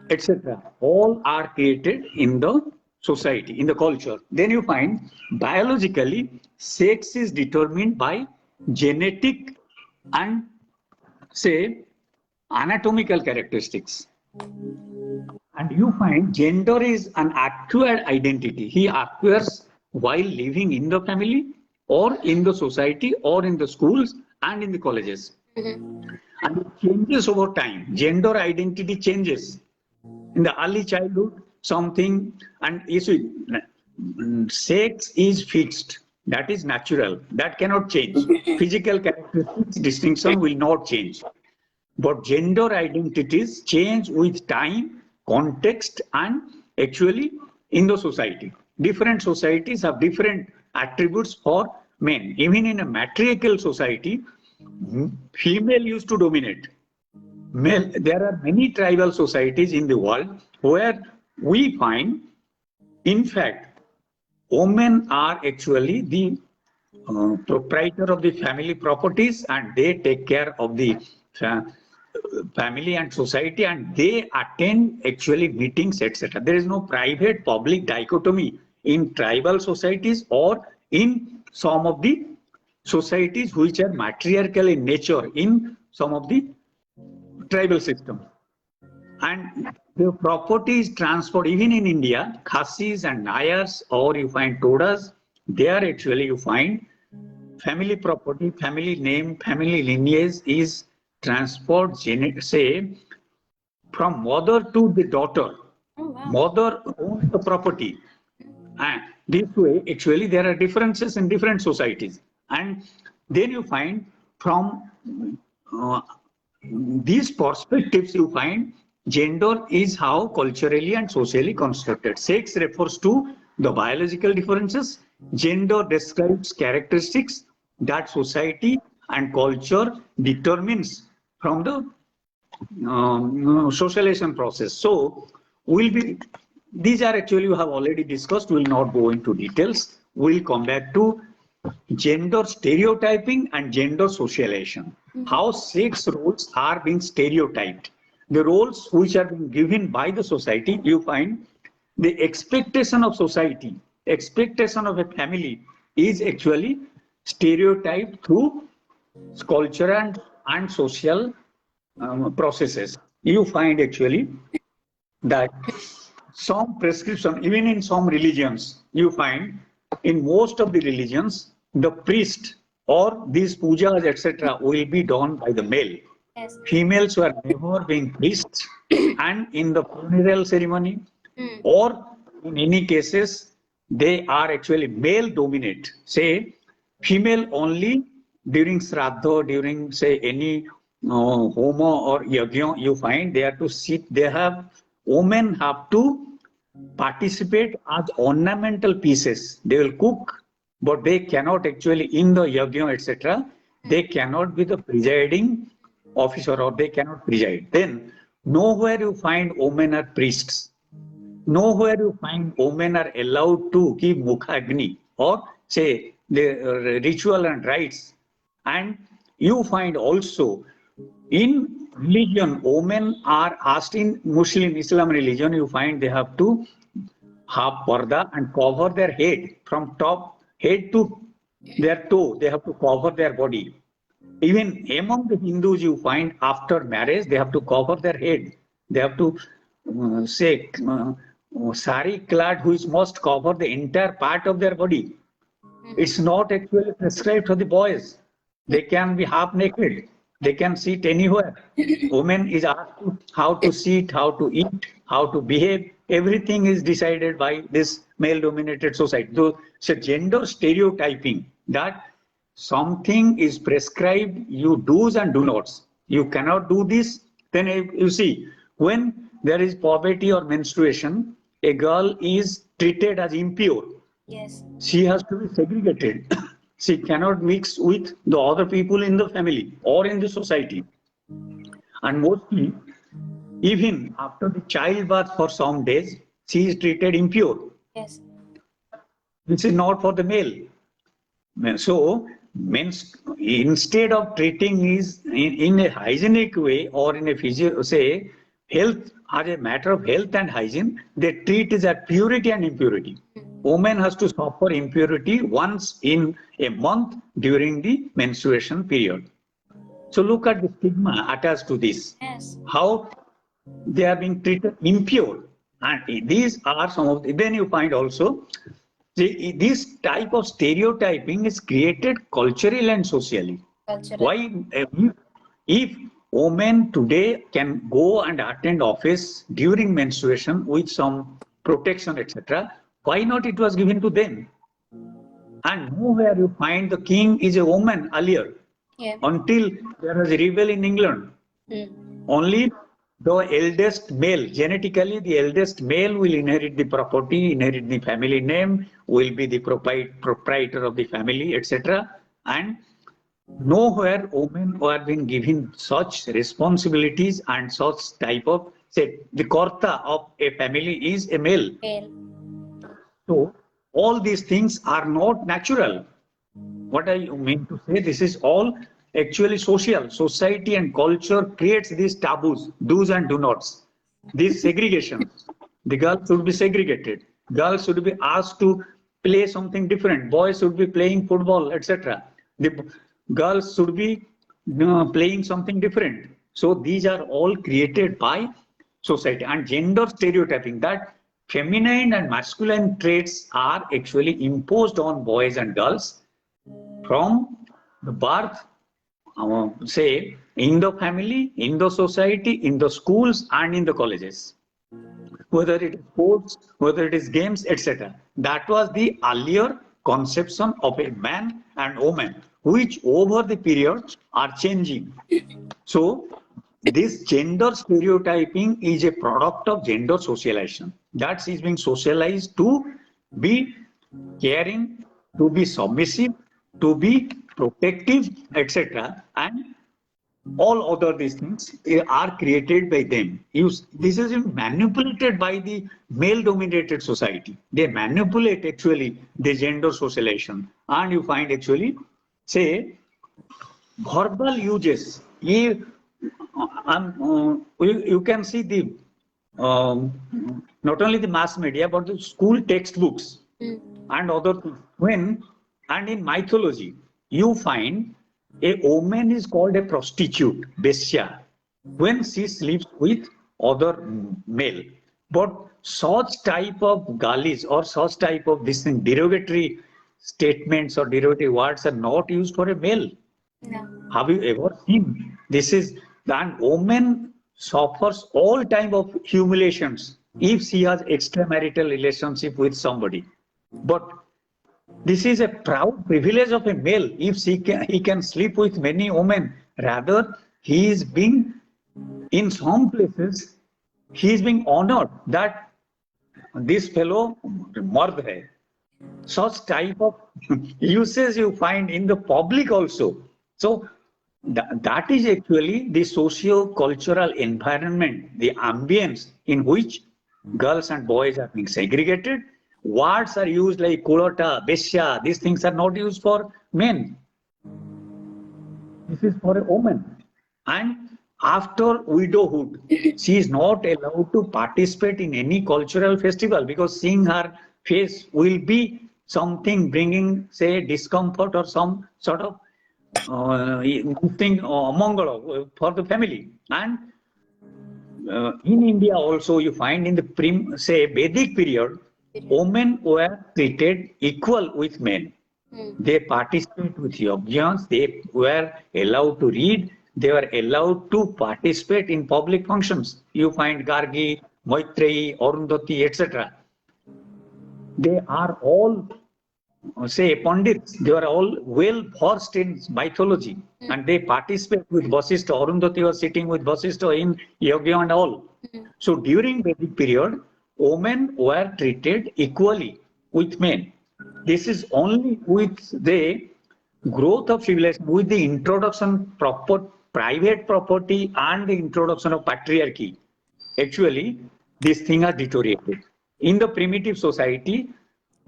etc. all are created in the society, in the culture. Then you find biologically sex is determined by genetic and say anatomical characteristics. And you find gender is an acquired identity. He acquires while living in the family or in the society or in the schools and in the colleges. And it changes over time. Gender identity changes. In the early childhood, something, and you see, sex is fixed. That is natural. That cannot change. Physical characteristics distinction will not change. But gender identities change with time, context, and actually in the society. Different societies have different attributes for men. Even in a matriarchal society, female used to dominate. Male, there are many tribal societies in the world where we find In fact, women are actually the proprietor of the family properties, and they take care of the family and society, and they attend actually meetings, etc. There is no private public dichotomy in tribal societies or in some of the societies which are matriarchal in nature in some of the tribal systems. And the property is transferred even in India, Khasis and Nayars, or you find Todas, there actually you find family property, family name, family lineage is transferred, say, from mother to the daughter. Oh, wow. Mother owns the property. And this way, actually, there are differences in different societies. And then you find from these perspectives, you find gender is how culturally and socially constructed. Sex refers to the biological differences. Gender describes characteristics that society and culture determines from the socialization process. So these are actually we have already discussed. We will not go into details. We'll come back to gender stereotyping and gender socialization. How sex roles are being stereotyped. The roles which are being given by the society, you find the expectation of society, expectation of a family is actually stereotyped through culture and social processes. You find actually that some prescription, even in some religions, you find in most of the religions, the priest or these pujas, etc., will be done by the male. Yes. Females were never being priests, and in the funeral ceremony, or in any cases, they are actually male dominate. Say, female only during Shraddha, during say any Homa or Yajna, you find they have to sit, women have to participate as ornamental pieces. They will cook, but they cannot actually, in the Yajna, etc., they cannot be the presiding officer or they cannot preside. Then, nowhere you find women are priests. Nowhere you find women are allowed to give Mukhagni or say the ritual and rites. And you find also in religion, women are asked in Muslim Islam religion, you find they have to have parda and cover their head from top head to their toe. They have to cover their body. Even among the Hindus, you find after marriage, they have to cover their head. They have to say sari clad, which must cover the entire part of their body. It's not actually prescribed for the boys. They can be half naked. They can sit anywhere. Women is asked how to sit, how to eat, how to behave. Everything is decided by this male-dominated society. So gender stereotyping, that something is prescribed, you do's and do nots. You cannot do this. Then you see, when there is poverty or menstruation, a girl is treated as impure. Yes. She has to be segregated. She cannot mix with the other people in the family or in the society. And mostly, even after the childbirth for some days, she is treated impure. Yes. This is not for the male. So, instead of treating is in a hygienic way or in a say health as a matter of health and hygiene, they treat it as purity and impurity. Woman has to suffer impurity once in a month during the menstruation period. So look at the stigma attached to this. Yes. How they are being treated impure. And these are some of the, then you find also this type of stereotyping is created culturally and socially. Cultural. Why? If women today can go and attend office during menstruation with some protection, etc., why not it was given to them? And nowhere you find the king is a woman earlier, until there was a rebel in England. Only the eldest male, genetically the eldest male will inherit the property, inherit the family name, will be the proprietor of the family, etc. And nowhere women were being given such responsibilities and such type of, say, the karta of a family is a male. So all these things are not natural. What I mean to say, this is all actually social. Society and culture creates these taboos, do's and do nots, these segregations. The girls should be segregated. Girls should be asked to play something different. Boys should be playing football, etc. The girls should be playing something different. So these are all created by society, and gender stereotyping, that feminine and masculine traits are actually imposed on boys and girls from the birth, say, in the family, in the society, in the schools, and in the colleges. Whether it is sports, whether it is games, etc. That was the earlier conception of a man and woman, which over the period are changing. So, this gender stereotyping is a product of gender socialization. That is being socialized to be caring, to be submissive, to be protective, etc. And all other these things are created by them. This is manipulated by the male-dominated society. They manipulate actually the gender socialization, and you find actually, say, verbal uses. You can see the not only the mass media but the school textbooks and other things. And in mythology, you find a woman is called a prostitute, bestia, when she sleeps with other male. But such type of galis or such type of this thing, derogatory statements or derogatory words are not used for a male. No. Have you ever seen? This is, and woman suffers all type of humiliations if she has extramarital relationship with somebody. But this is a proud privilege of a male if he can sleep with many women. Rather, he is being, in some places, he is being honored that this fellow mard hai. Such type of uses you find in the public also. So that is actually the socio-cultural environment, the ambience in which girls and boys are being segregated. Words are used like kulota, besya. These things are not used for men. This is for a woman. And after widowhood, she is not allowed to participate in any cultural festival because seeing her face will be something bringing, say, discomfort or some sort of thing mongol for the family. And in India also you find in the say Vedic period, women were treated equal with men. They participate with yajnas, they were allowed to read, they were allowed to participate in public functions. You find Gargi, Maitreyi, Arundhati, etc. They are all, say, Pandits, they are all well versed in mythology and they participate with Vasishtha. Arundhati was sitting with Vasishtha in Yagya and all. So during Vedic period, women were treated equally with men. This is only with the growth of civilization, with the introduction of private property and the introduction of patriarchy. Actually, this thing has deteriorated. In the primitive society,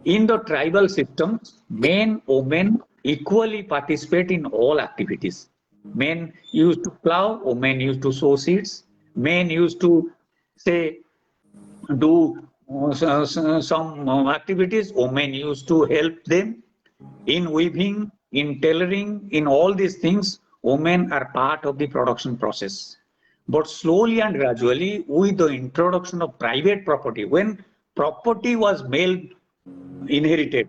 in the tribal systems, men, women equally participate in all activities. Men used to plow, women used to sow seeds, men used to, say, do some activities, women used to help them in weaving, in tailoring, in all these things. Women are part of the production process. But slowly and gradually, with the introduction of private property, when property was male inherited,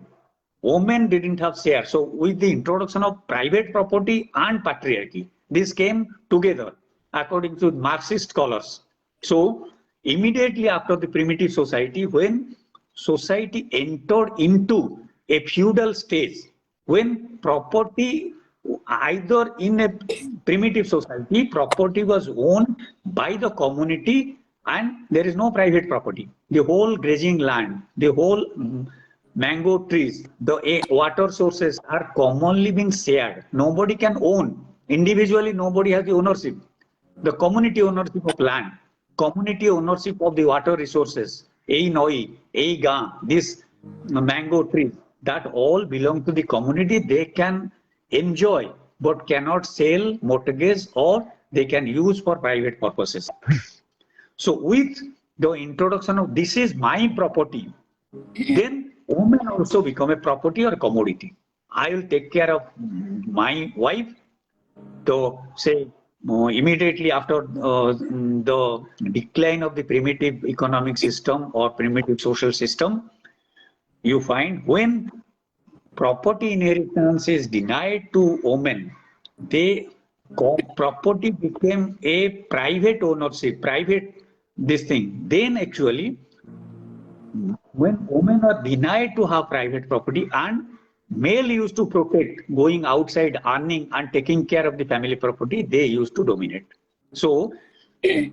women didn't have share. So with the introduction of private property and patriarchy, this came together according to Marxist scholars. So immediately after the primitive society, when society entered into a feudal stage, when property, either in a primitive society, property was owned by the community and there is no private property. The whole grazing land, the whole mango trees, the water sources are commonly being shared. Nobody can own. Individually, nobody has the ownership. The community ownership of land, community ownership of the water resources, ei noi, ei ga, this mango trees, that all belong to the community. They can enjoy but cannot sell, mortgage, or they can use for private purposes. So with the introduction of this is my property, then women also become a property or a commodity. I will take care of my wife. So say immediately after the decline of the primitive economic system or primitive social system, you find when property inheritance is denied to women, they property became a private ownership, private this thing. Then actually, when women are denied to have private property and male used to protect going outside earning and taking care of the family property, they used to dominate. So this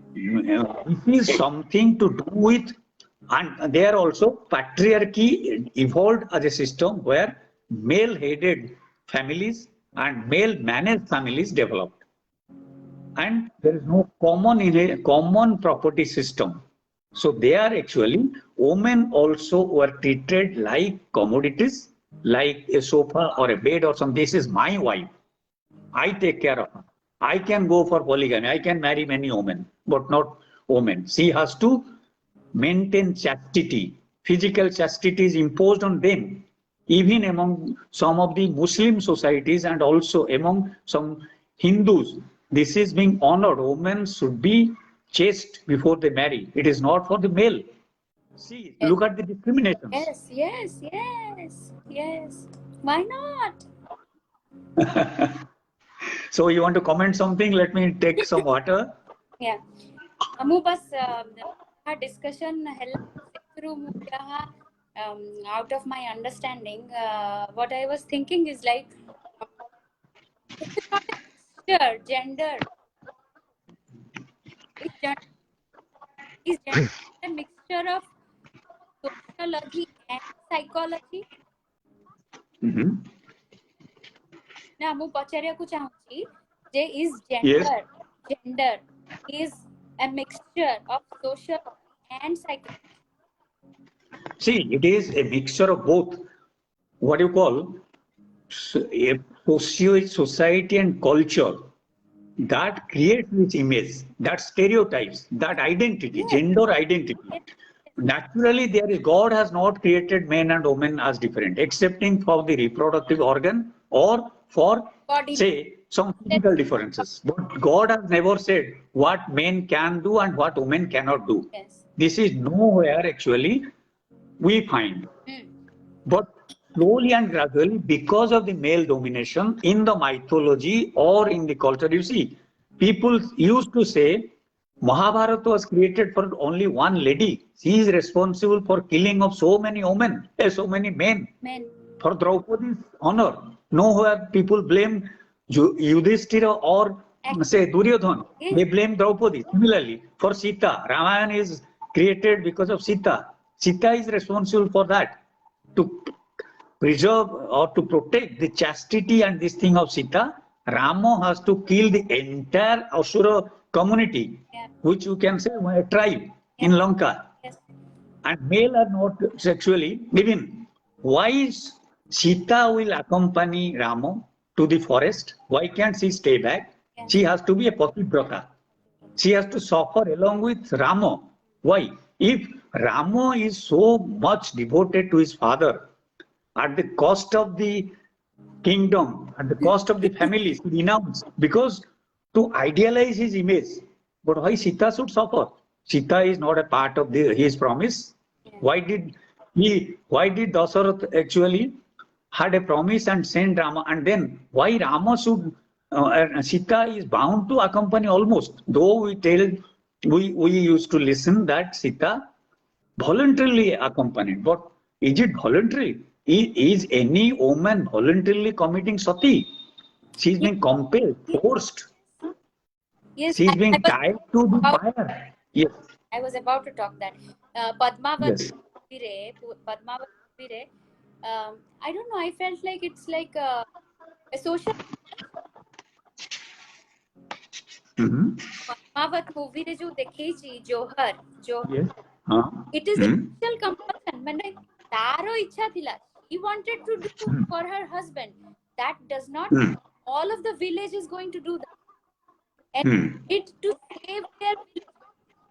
is something to do with, and there also patriarchy evolved as a system where male headed families and male managed families developed, and there is no common in a common property system. So they are actually, women also were treated like commodities, like a sofa or a bed or something. This is my wife. I take care of her. I can go for polygamy. I can marry many women, but not women. She has to maintain chastity. Physical chastity is imposed on them. Even among some of the Muslim societies and also among some Hindus, this is being honored. Women should be chaste before they marry. It is not for the male. See, look at the discriminations. Yes. Why not? So you want to comment something? Let me take some water. Yeah. Amu bas discussion through out of my understanding. What I was thinking is like it is not a mixture, gender. Is gender a mixture of sociology and psychology? ନା ମୁଁ ପଚାରିବାକୁ ଚାହୁଁଛି ଯେ is Yes. gender is a mixture of social and psychology? See, it is a mixture of both. What you call society and culture that creates this image, that stereotypes, that identity, Yes. gender identity. Naturally, there is God has not created men and women as different, excepting for the reproductive organ or for Body. say some physical differences. But God has never said what men can do and what women cannot do. Yes. This is nowhere actually we find. But slowly and gradually, because of the male domination in the mythology or in the culture, you see, people used to say Mahabharata was created for only one lady. She is responsible for killing of so many women, so many men. For Draupadi's honor. Nowhere people blame Yudhishthira or say Duryodhana. They blame Draupadi. Similarly, for Sita, Ramayana is created because of Sita. Sita is responsible for that, to preserve or to protect the chastity and this thing of Sita. Rama has to kill the entire Asura community, which you can say a tribe in Lanka. And male are not sexually even. Why Sita will accompany Rama to the forest? Why can't she stay back? She has to be a pativrata. She has to suffer along with Rama. Why? If Rama is so much devoted to his father, at the cost of the kingdom, at the cost of the families, he renounced because to idealize his image. But why Sita should suffer? Sita is not a part of his promise. Why did Dasarath actually had a promise and sent Rama, and then why Rama should Sita is bound to accompany almost, though we used to listen that Sita voluntarily accompanied, but is it voluntary? Is any woman voluntarily committing sati? She is being compelled, forced. Yes, She is being tied to the fire. Yes. I was about to talk that. Padmavati Padmavati, I don't know. I felt like it's like a social. Padmavat movie re jo dekhi chi Johar. Yes. It is a social compulsion. तारो इच्छा थिला, she wanted to do for her husband. That does not all of the village is going to do that, and it to save their village.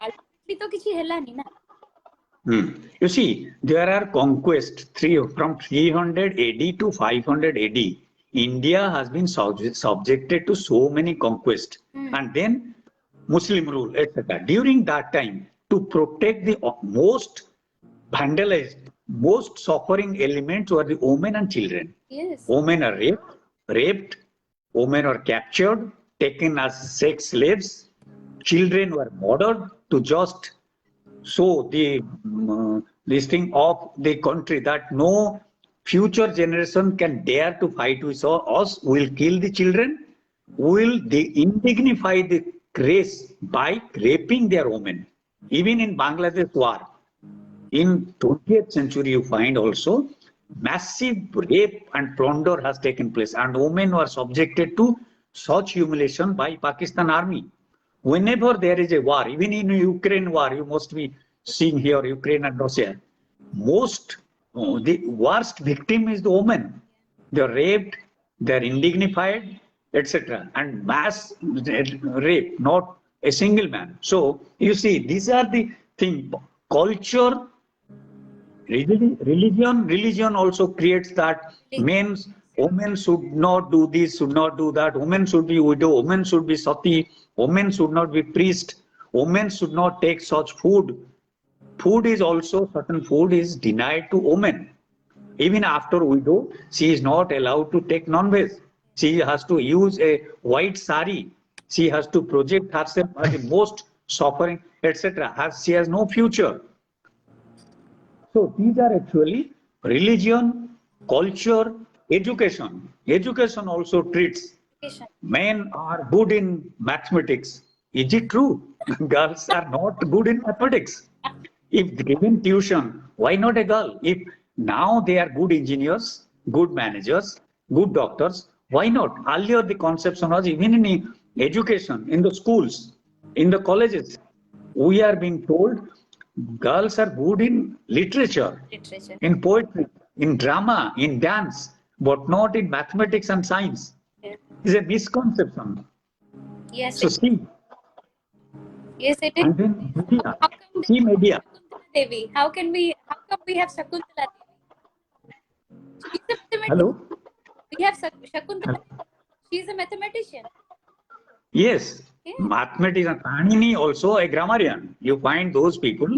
Ultimately तो किसी हेला नहीं ना. You see, there are conquests from 300 AD to 500 AD. India has been subjected to so many conquests, and then Muslim rule, etc. During that time, to protect the most vandalized, most suffering elements were the women and children. Yes. Women are raped, women are captured, taken as sex slaves, children were murdered to just show this thing of the country that no future generation can dare to fight with us. We'll kill the children, will indignify the race by raping their women. Even in Bangladesh war, in 20th century, you find also massive rape and plunder has taken place, and women were subjected to such humiliation by Pakistan army. Whenever there is a war, even in Ukraine war, you must be seeing here Ukraine and Russia. The worst victim is the woman. They're raped, they're indignified, etc. And mass rape, not a single man. So you see, these are the things. Culture, religion also creates that women should not do this, should not do that. Women should be widow, women should be sati, women should not be priest, women should not take such food. Food is also, certain food is denied to women. Even after widow, she is not allowed to take non-veg. She has to use a white sari. She has to project herself as the most suffering, etc. She has no future. So these are actually religion, culture, education. Education also treats men are good in mathematics. Is it true? Girls are not good in mathematics. If given tuition, why not a girl? If now they are good engineers, good managers, good doctors, why not? Earlier the conception was even in education, in the schools, in the colleges, we are being told girls are good in literature, in poetry, in drama, in dance, but not in mathematics and science. Yes. It's a misconception. Yes. So see. Yes, it is. And then media. See media. Devi. How come we have Shakuntala Devi? She's a mathematician. Hello? We have Shakuntala. She's a mathematician. Yes. Yeah. Mathematician. Panini also a grammarian. You find those people.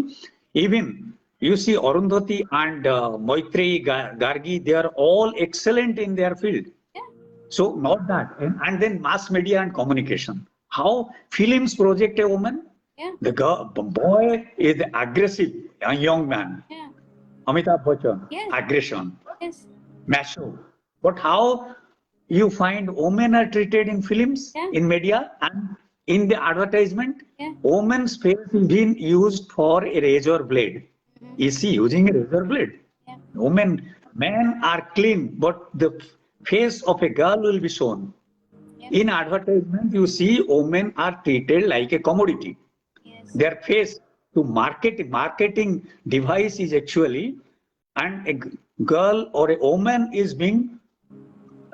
Even you see Arundhati and Maitreyi, Gargi, they are all excellent in their field. Yeah. So not that. And then mass media and communication. How films project a woman? Yeah. The boy is aggressive, a young man. Yeah. Amitabh Bachchan, yes. Aggression, yes. macho. But how you find women are treated in films, yeah. in media, and in the advertisement? Yeah. Woman's face is being used for a razor blade. Is she using a razor blade? Yeah. Men are clean, but the face of a girl will be shown. Yeah. In advertisement, you see women are treated like a commodity. Yes. Their face to marketing device is actually, and a girl or a woman is being,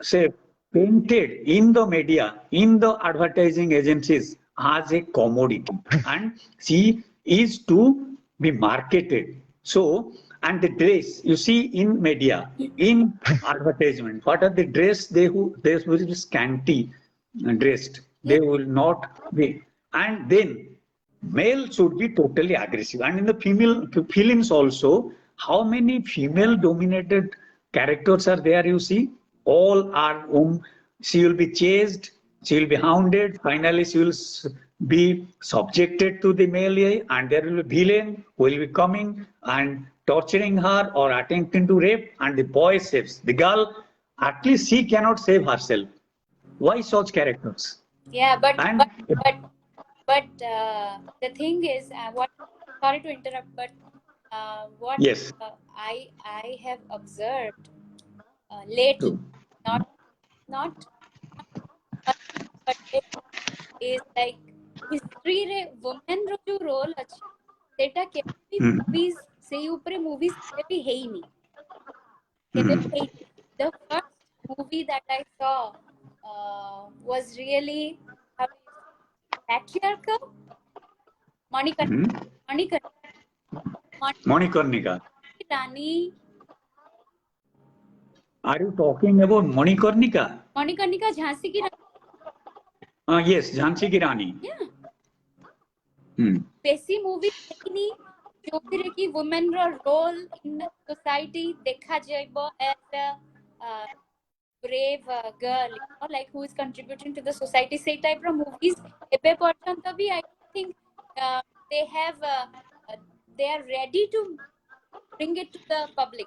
say, painted in the media, in the advertising agencies as a commodity, and she is to be marketed. So, and the dress you see in media, in advertisement, what are the dress? They will be scanty dressed. They will not be, and then male should be totally aggressive. And in the female films also, how many female dominated characters are there? You see, all are she will be chased, she will be hounded, finally she will be subjected to the male AI, and there will be villain who will be coming and torturing her or attempting to rape, and the boy saves the girl. At least she cannot save herself. Why such characters? Yeah, but the thing is, sorry to interrupt, but what yes. I have observed lately, not but it is like history re women ro jo role achi seta kebi movies sei upre movies kebi heini. The first movie that I saw was really how do you say, patriarchal. Manikarnika. Manikarnika. Rani. Are you talking about Manikarnika? Manikarnika Jhansi ki Rani. Yes, Jhansi ki Rani. Yeah. Hmm. बेसी movie देखनी जोथिरे की women रो role in society देखा जाइबो as a brave girl, like who is contributing to the society. Say type of movies epe porchanta bhi I think they have they are ready to bring it to the public.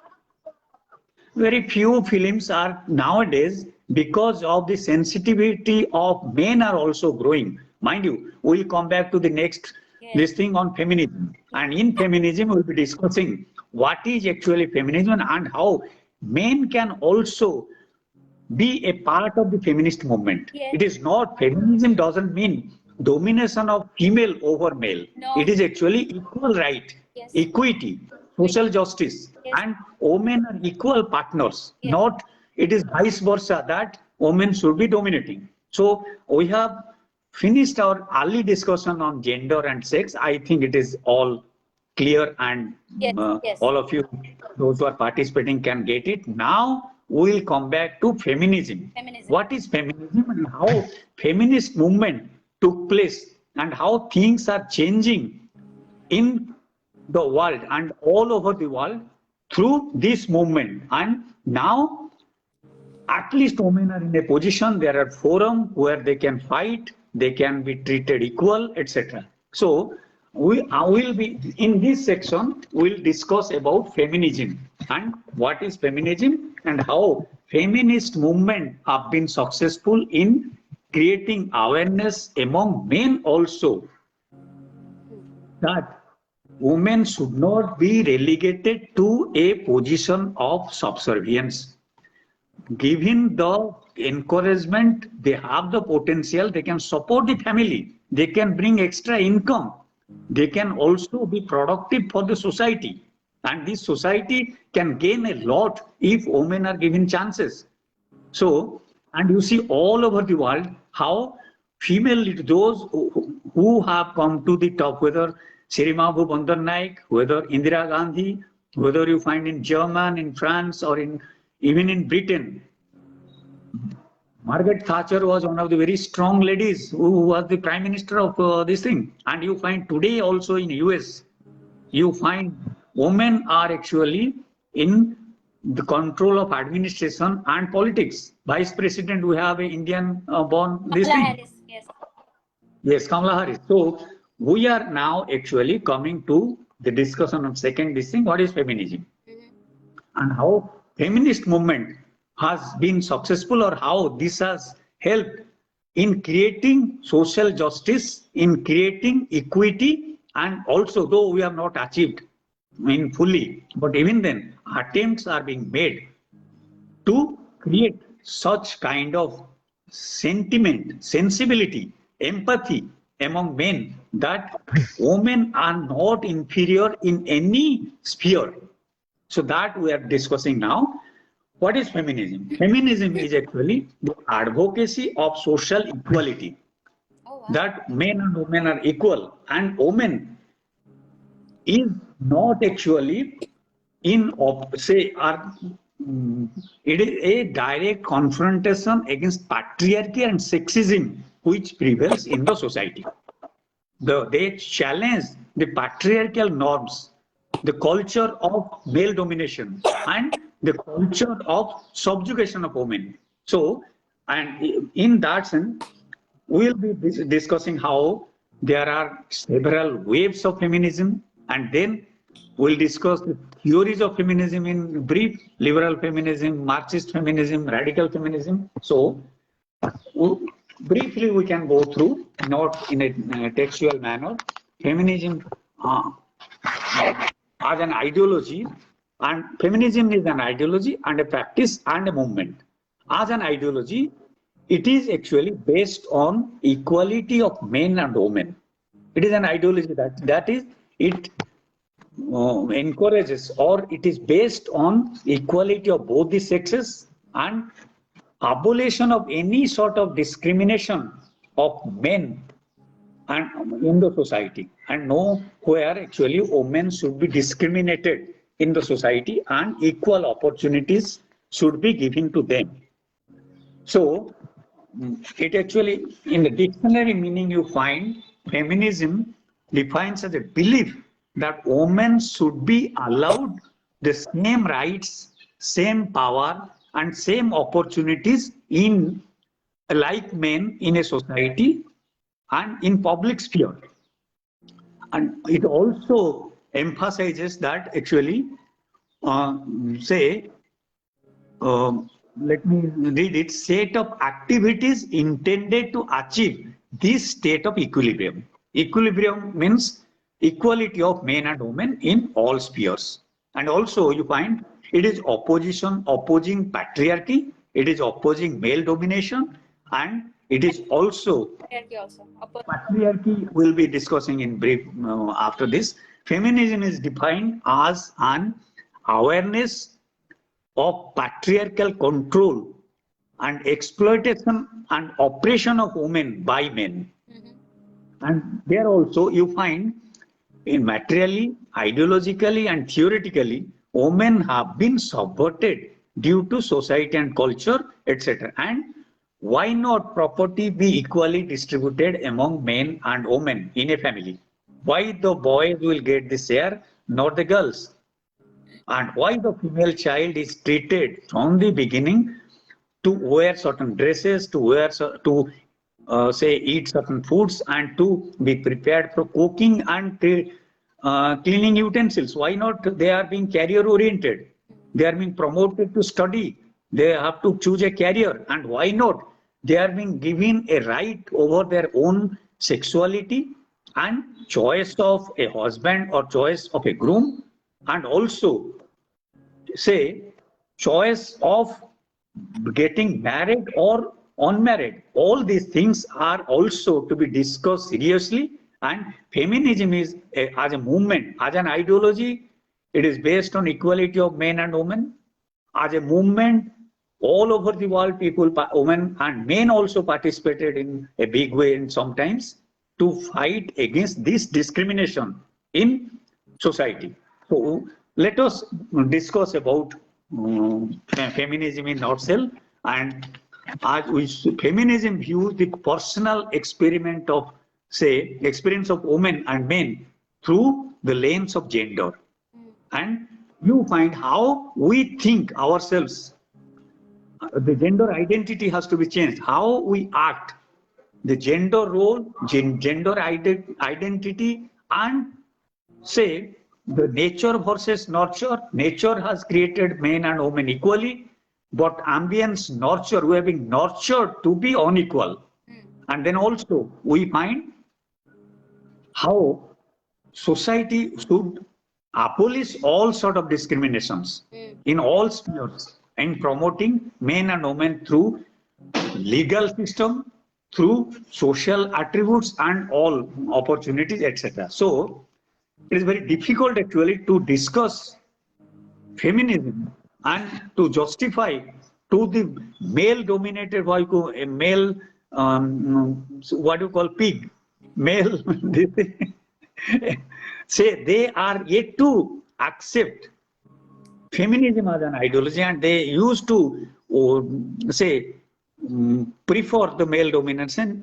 Very few films are nowadays, because of the sensitivity of men are also growing. Mind you, we'll come back to the next this thing on feminism. And in feminism, we'll be discussing what is actually feminism and how men can also be a part of the feminist movement. Yes. It is not, feminism doesn't mean domination of female over male. No. It is actually equal right, Yes. equity, social justice, Yes. and women are equal partners. Yes. Not, it is vice versa that women should be dominating. So we have finished our early discussion on gender and sex. I think it is all clear, and Yes, yes. all of you, those who are participating, can get it. Now we will come back to feminism. Feminism. What is feminism and how feminist movement took place and how things are changing in the world and all over the world through this movement. And now at least women are in a position, there are forums where they can fight, they can be treated equal, etc. So I will be in this section, we'll discuss about feminism and what is feminism and how feminist movement have been successful in creating awareness among men also, that women should not be relegated to a position of subservience. Given the encouragement, they have the potential, they can support the family, they can bring extra income, they can also be productive for the society, and this society can gain a lot if women are given chances. So, and you see all over the world how female those who have come to the top, whether Sirimabu Bandar Naik, whether Indira Gandhi, whether you find in Germany, in France, or in even in Britain, Margaret Thatcher was one of the very strong ladies who was the prime minister of this thing. And you find today also in US, you find women are actually in the control of administration and politics. Vice President, we have an Indian born this Kamala thing. Harris, yes. Yes, Kamala Harris. So we are now actually coming to the discussion on second this thing, what is feminism? And how feminist movement has been successful, or how this has helped in creating social justice, in creating equity, and also though we have not achieved in fully, but even then attempts are being made to create such kind of sentiment, sensibility, empathy among men, that women are not inferior in any sphere. So that we are discussing now. What is feminism? Feminism is actually the advocacy of social equality. Oh, wow. That men and women are equal, and women is not actually in say are it is a direct confrontation against patriarchy and sexism which prevails in the society. They challenge the patriarchal norms, the culture of male domination, and the culture of subjugation of women. So, and in that sense, we'll be discussing how there are several waves of feminism, and then we'll discuss the theories of feminism in brief: liberal feminism, Marxist feminism, radical feminism. So, briefly we can go through, not in a textual manner, feminism as an ideology, and feminism is an ideology and a practice and a movement. As an ideology, it is actually based on equality of men and women. It is an ideology that is, it encourages, or it is based on equality of both the sexes and abolition of any sort of discrimination of men and in the society, and nowhere actually women should be discriminated in the society and equal opportunities should be given to them. So it actually, in the dictionary meaning, you find feminism defines as a belief that women should be allowed the same rights, same power, and same opportunities in like men in a society and in public sphere. And it also emphasizes that actually, say, let me read it, set of activities intended to achieve this state of equilibrium. Equilibrium means equality of men and women in all spheres. And also you find it is opposing patriarchy, it is opposing male domination, and it is also patriarchy will be discussing in brief after this. Feminism is defined as an awareness of patriarchal control and exploitation and oppression of women by men. And there also you find in materially, ideologically and theoretically, women have been subverted due to society and culture, etc. And why not property be equally distributed among men and women in a family? Why the boys will get the share, not the girls? And why the female child is treated from the beginning to wear certain dresses, to wear, say, eat certain foods, and to be prepared for cooking and cleaning utensils. Why not? They are being career oriented. They are being promoted to study. They have to choose a career. And why not? They are being given a right over their own sexuality and choice of a husband or choice of a groom, and also say choice of getting married or unmarried. All these things are also to be discussed seriously. And feminism is as a movement, as an ideology, it is based on equality of men and women. As a movement, all over the world, people, women and men also participated in a big way and sometimes to fight against this discrimination in society. So let us discuss about feminism in ourselves, and as feminism views the personal experiment of, say, experience of women and men through the lens of gender. And you find how we think ourselves, the gender identity has to be changed, how we act, the gender role, gender identity, and say the nature versus nurture. Nature has created men and women equally, but ambience, nurture, we have been nurtured to be unequal. And then also we find how society should abolish all sort of discriminations in all spheres in promoting men and women through legal system, through social attributes and all opportunities, etc. So it is very difficult actually to discuss feminism and to justify to the male dominated, male, what you call pig, male, say they are yet to accept feminism as an ideology, and they used to say prefer the male domination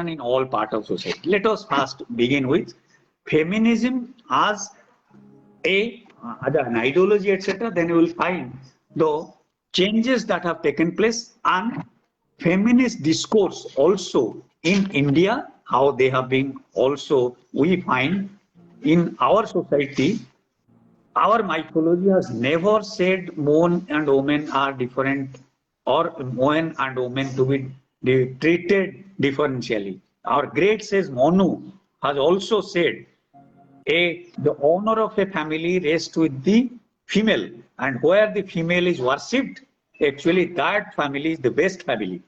in all part of society. Let us first begin with feminism as an ideology, etc. Then you will find the changes that have taken place and feminist discourse also in India, how they have been also, we find in our society. Our mythology has never said men and women are different, or men and women to be treated differentially. Our great sage Manu has also said the honor of a family rests with the female, and where the female is worshipped, actually that family is the best family.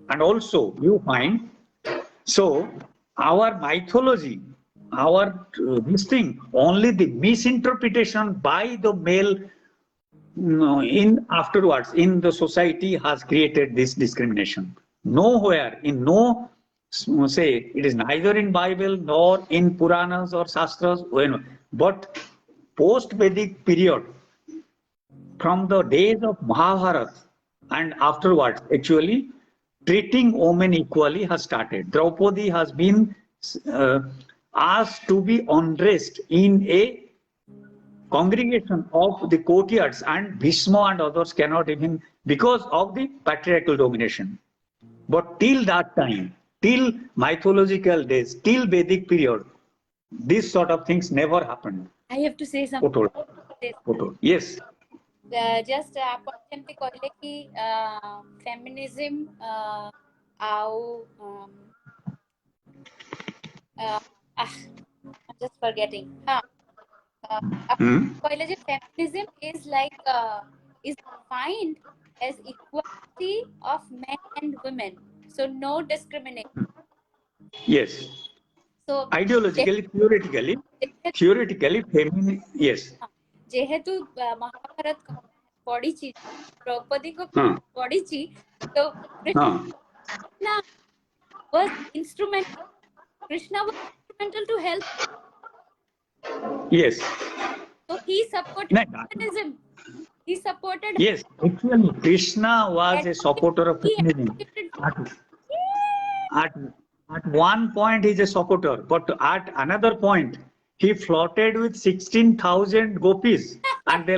And also you find, so our mythology our this thing, only the misinterpretation by the male in afterwards in the society has created this discrimination. Nowhere, in no say, it is neither in Bible nor in Puranas or Shastras, but post-Vedic period, from the days of Mahabharata and afterwards, actually, treating women equally has started. Draupadi has been uh, asked to be undressed in a congregation of the courtiers, and Bhishma and others cannot even, because of the patriarchal domination. But till that time, till mythological days, till Vedic period, this sort of things never happened. I have to say something. Yes. Just ଆପଣ ଯେମିତି କହିଲେ କି feminism ଆଉ I'm just forgetting. କହିଲେ ଯେ feminism is like is defined as equality of men and women, so no discrimination. Yes. So ideologically, theoretically, feminine. Yes. ଯେହେତୁ ମହାଭାରତ ପଢିଛି, ଦ୍ରୌପଦୀଙ୍କ ପଢିଛି, ତ Krishna was instrumental. Krishna was instrumental to help. Yes. So he supported feminism. He supported. Yes, actually, Krishna was a supporter of feminism. At one point, he's a supporter, but at another point, he flirted with 16,000 gopis, and he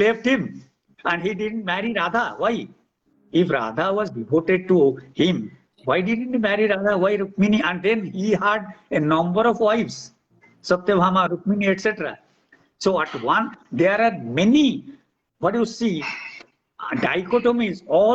left him, and he didn't marry Radha. Why? If Radha was devoted to him, why didn't he marry Radha? Why Rukmini? And then he had a number of wives, Satyabhama, Rukmini, etc. So at one, there are many, what do you see, dichotomies or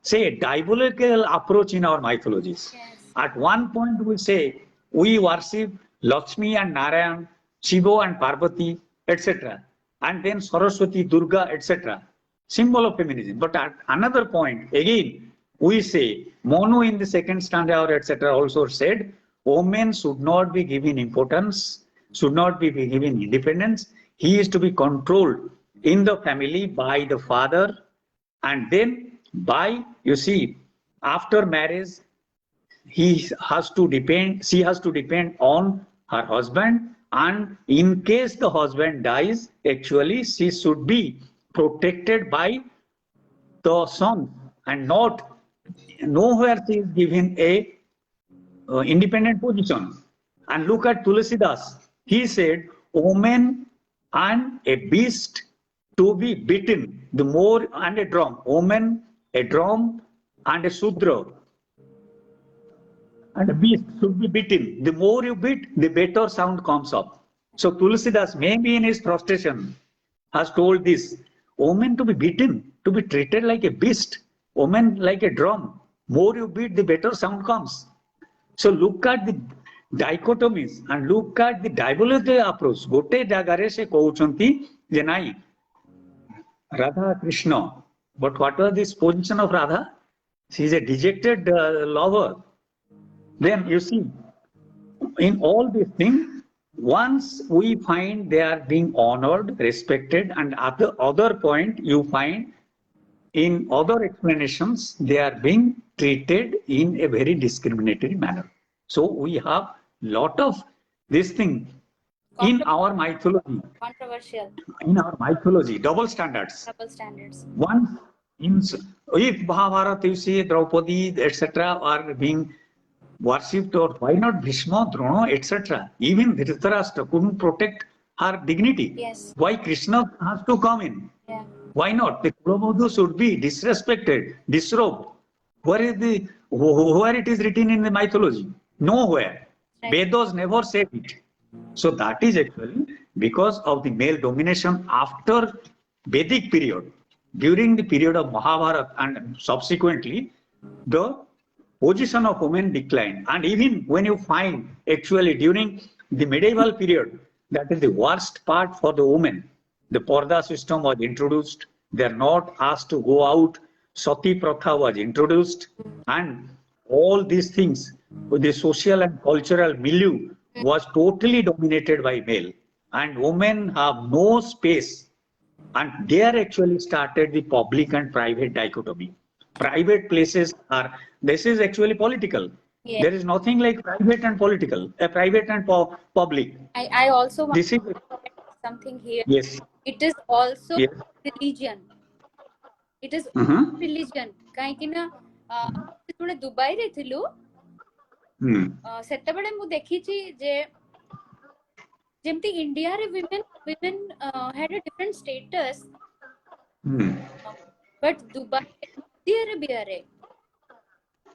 say diabolical approach in our mythologies. Yes. At one point we say we worship Lakshmi and Narayan, Shiva and Parvati, etc. And then Saraswati, Durga, etc. Symbol of feminism. But at another point, again, we say, Manu in the second stanza or etc. also said, women should not be given importance, should not be given independence. He is to be controlled in the family by the father, and then by, you see, after marriage, she has to depend on her husband, and in case the husband dies, actually she should be protected by the son, and not, nowhere she is given a independent position. And look at Tulsidas. He said, woman and a beast to be beaten, the more, and a drum. Woman, a drum, and a Sudra. And a beast should be beaten. The more you beat, the better sound comes up. So Tulsidas, maybe in his frustration, has told this, woman to be beaten, to be treated like a beast, woman like a drum. More you beat, the better sound comes. So look at the dichotomies and look at the diabolical approach. Gote jagare se kouchanti je nai Radha Krishna. But what was this position of Radha? She is a dejected lover. Then you see, in all these things, once we find they are being honored, respected, and at the other point you find in other explanations they are being treated in a very discriminatory manner. So we have lot of this thing in our mythology. Controversial. In our mythology, double standards. Double standards. One, if Mahabharata, you see Draupadi, etc., are being worshipped, or why not Bhishma, Drona, etc. Even Dhritarashtra couldn't protect her dignity. Yes. Why Krishna has to come in? Yeah. Why not? The Kulamodhu should be disrespected, disrobed. Where it is written in the mythology? Nowhere. Right. Vedas never said it. So that is actually because of the male domination after Vedic period. During the period of Mahabharata and subsequently, the position of women declined. And even when you find actually during the medieval period, that is the worst part for the women. The Parda system was introduced. They are not asked to go out. Sati Pratha was introduced. And all these things, with the social and cultural milieu was totally dominated by male, and women have no space. And there actually started the public and private dichotomy. Private places are, this is actually political. Yes. There is nothing like private and political, private and public. I also want This is, to add something here. yes, It is also yes. religion. It is Mhm. religion. କାହିଁକି ନା ଯେତେବେଳେ ଦୁବାଇରେ ଥିଲୁ Hmm. ସେତେବେଳେ ମୁଁ ଦେଖିଛି ଯେ ଯେମିତି ଇଣ୍ଡିଆରେ women had a different status, Hmm. but Dubai, Saudi Arabia,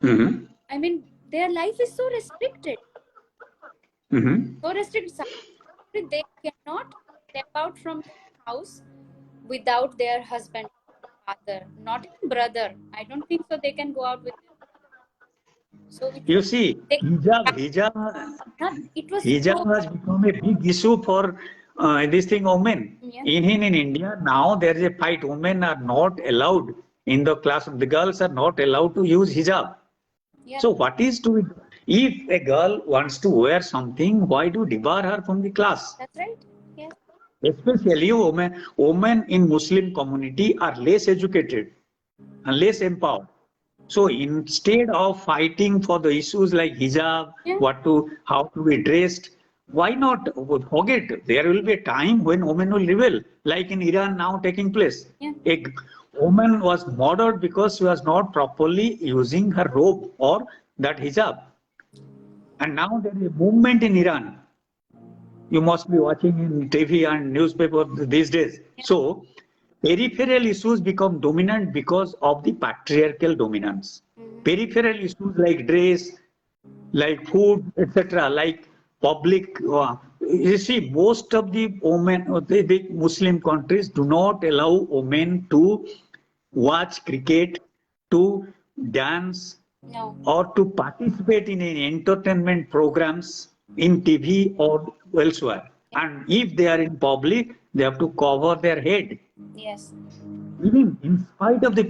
Mhm. I mean, their life is so restricted. Mhm. So restricted. They cannot step out from the house without their husband, father, not even brother. I don't think so. They can go out with them. So You see, hijab it was has become a big issue for this thing, women. Yeah. In India, now there is a fight. Women are not allowed in the class. The girls are not allowed to use hijab. Yeah. So what is to it? If a girl wants to wear something, why do debar her from the class? That's right. Yes. Especially women in Muslim community are less educated and less empowered. So instead of fighting for the issues like hijab, Yeah. how to be dressed, why not forget? There will be a time when women will rebel, like in Iran now taking place. Yeah. A woman was murdered because she was not properly using her robe or that hijab. And now there is a movement in Iran. You must be watching in TV and newspaper these days. Yeah. So peripheral issues become dominant because of the patriarchal dominance. Mhm. Peripheral issues like dress, like food, etc., like public. You see, most of the women, the Muslim countries do not allow women to watch cricket, to dance, No. or to participate in any entertainment programs in TV or elsewhere. And if they are in public, they have to cover their head. Yes. Even in spite of the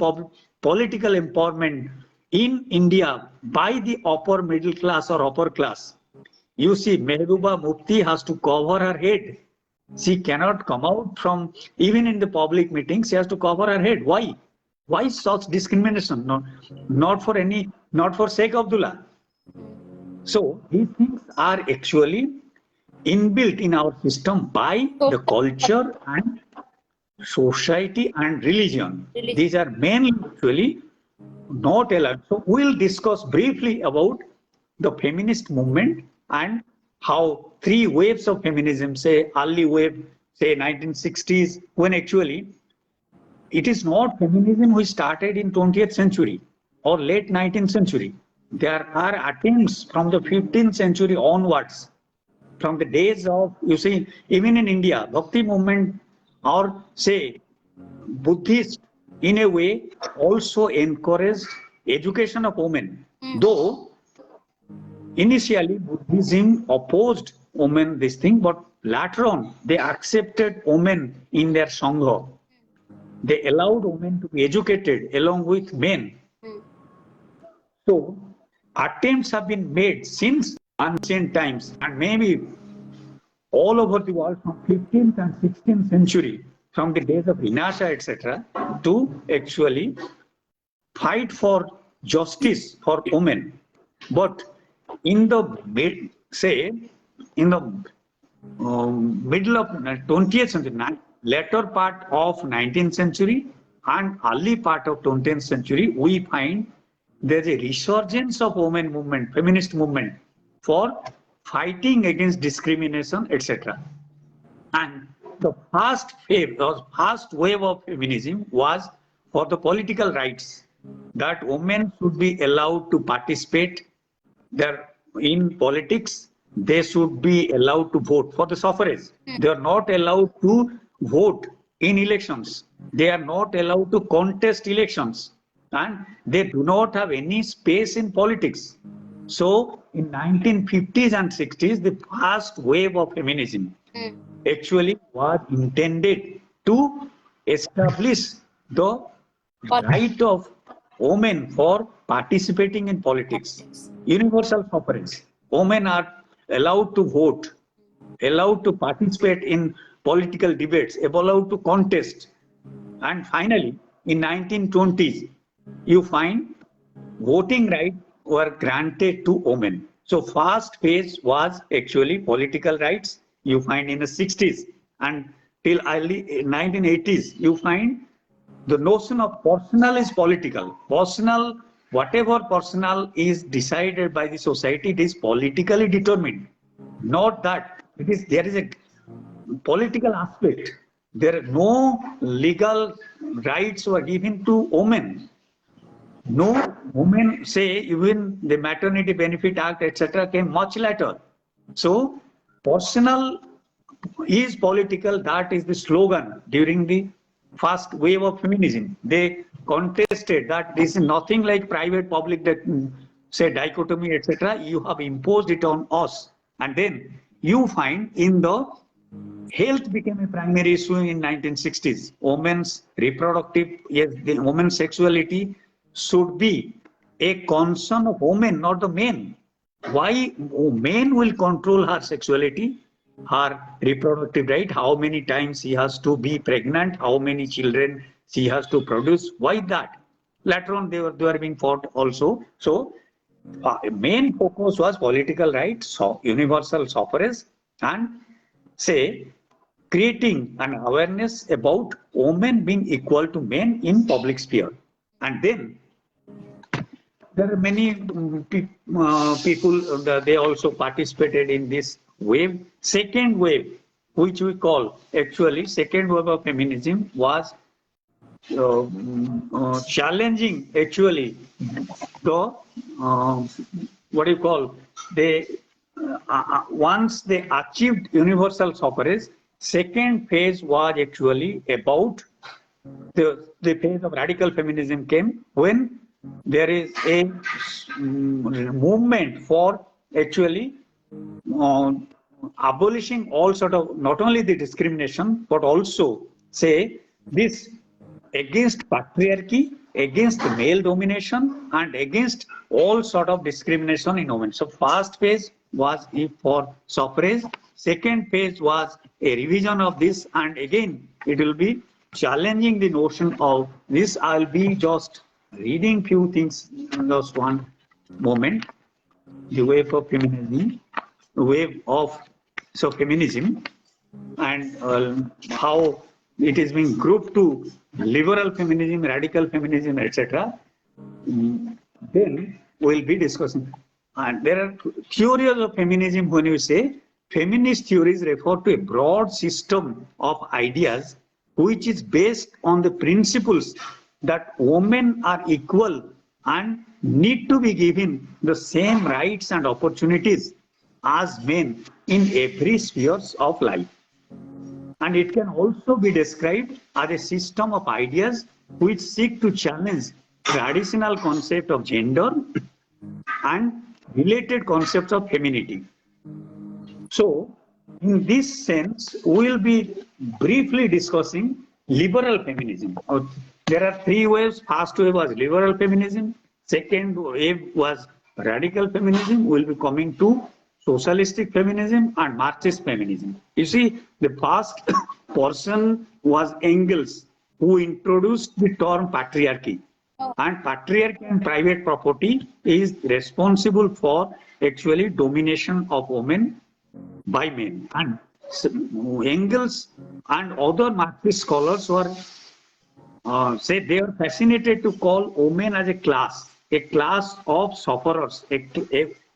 political empowerment in India by the upper middle class or upper class, you see, Mehbooba Mufti has to cover her head. She cannot come out from, even in the public meetings, she has to cover her head. Why? Why such discrimination? No, not for Sheikh Abdullah. So these things are actually inbuilt in our system by the culture and society and religion. These are mainly actually not allowed. So we'll discuss briefly about the feminist movement and how three waves of feminism, say early wave, say 1960s, when actually it is not feminism which started in 20th century or late 19th century. There are attempts from the 15th century onwards, from the days of, you see, even in India, Bhakti movement or say Buddhist in a way also encouraged education of women. Though initially Buddhism opposed women this thing, but later on they accepted women in their Sangha. They allowed women to be educated along with men. So attempts have been made since ancient times and maybe all over the world from 15th and 16th century, from the days of Vinasha, etc., to actually fight for justice for women. But in the middle of 20th century, later part of 19th century and early part of 20th century, we find there's a resurgence of women movement, feminist movement for fighting against discrimination, etc. And the first wave of feminism was for the political rights, that women should be allowed to participate in politics. They should be allowed to vote for the suffrage. They are not allowed to vote in elections. They are not allowed to contest elections. And they do not have any space in politics. So in 1950s and 60s, the first wave of feminism actually was intended to establish the right of women for participating in politics. Universal suffrage. Women are allowed to vote, allowed to participate in political debates, allowed to contest. And finally, in 1920s, you find voting rights were granted to women. So first phase was actually political rights. You find in the 60s and till early 1980s, you find the notion of personal is political. Personal, whatever personal is decided by the society, it is politically determined. Not that it is there is a political aspect. There are no legal rights were given to women. No women say even the Maternity Benefit Act, etc., came much later. So, personal is political. That is the slogan during the first wave of feminism. They contested that this is nothing like private, public, that say dichotomy, etc. You have imposed it on us, and then you find in the health became a primary issue in 1960s. Women's reproductive, yes, the women's sexuality should be a concern of women, not the men. Why men will control her sexuality, her reproductive right, how many times she has to be pregnant, how many children she has to produce, why that? Later on, they were being fought also. So, main focus was political rights, so universal suffrage, and say creating an awareness about women being equal to men in public sphere. And then there are many people, they also participated in this wave. Second wave, which we call actually second wave of feminism, was challenging actually the what do you call, they once they achieved universal suffrage, second phase was actually about the phase of radical feminism came when there is a movement for actually abolishing all sort of not only the discrimination but also say this against patriarchy, against male domination, and against all sort of discrimination in women. So first phase was for suffrage, second phase was a revision of this, and again it will be challenging the notion of this. I'll be just reading few things in just one moment. The wave of feminism, wave of feminism, and how it is being grouped to liberal feminism, radical feminism, etc. Then we'll be discussing. And there are theories of feminism. When you say feminist theories, refer to a broad system of ideas which is based on the principles that women are equal and need to be given the same rights and opportunities as men in every sphere of life. And it can also be described as a system of ideas which seek to challenge traditional concept of gender and related concepts of femininity. So, in this sense, we will be briefly discussing liberal feminism. There are three waves. First wave was liberal feminism. Second wave was radical feminism. We will be coming to socialistic feminism and Marxist feminism. You see, the first person was Engels, who introduced the term patriarchy. And patriarchy and private property is responsible for actually domination of women by men. And Engels and other Marxist scholars were say they are fascinated to call women as a class of sufferers,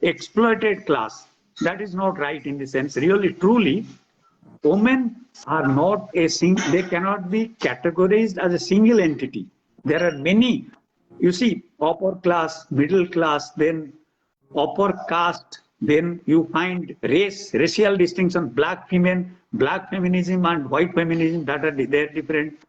exploited class. That is not right in the sense. Really, truly, women are not they cannot be categorized as a single entity. There are many, you see, upper class, middle class, then upper caste, then you find racial distinction, black feminism and white feminism, that are they're different.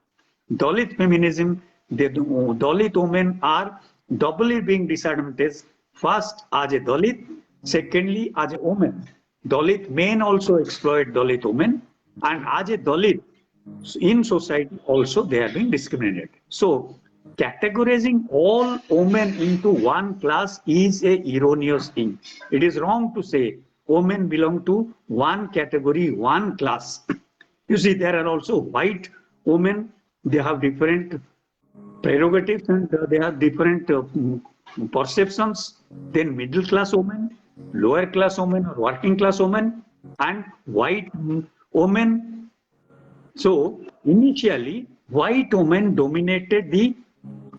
Dalit feminism, the Dalit women are doubly being disadvantaged. First, as a Dalit, secondly, as a woman. Dalit men also exploit Dalit women, and as a Dalit in society also they are being discriminated. So, categorizing all women into one class is a erroneous thing. It is wrong to say women belong to one category, one class. You see, there are also white women, they have different prerogatives and they have different perceptions. Then middle class women, lower class women or working class women, and white women. So initially, white women dominated the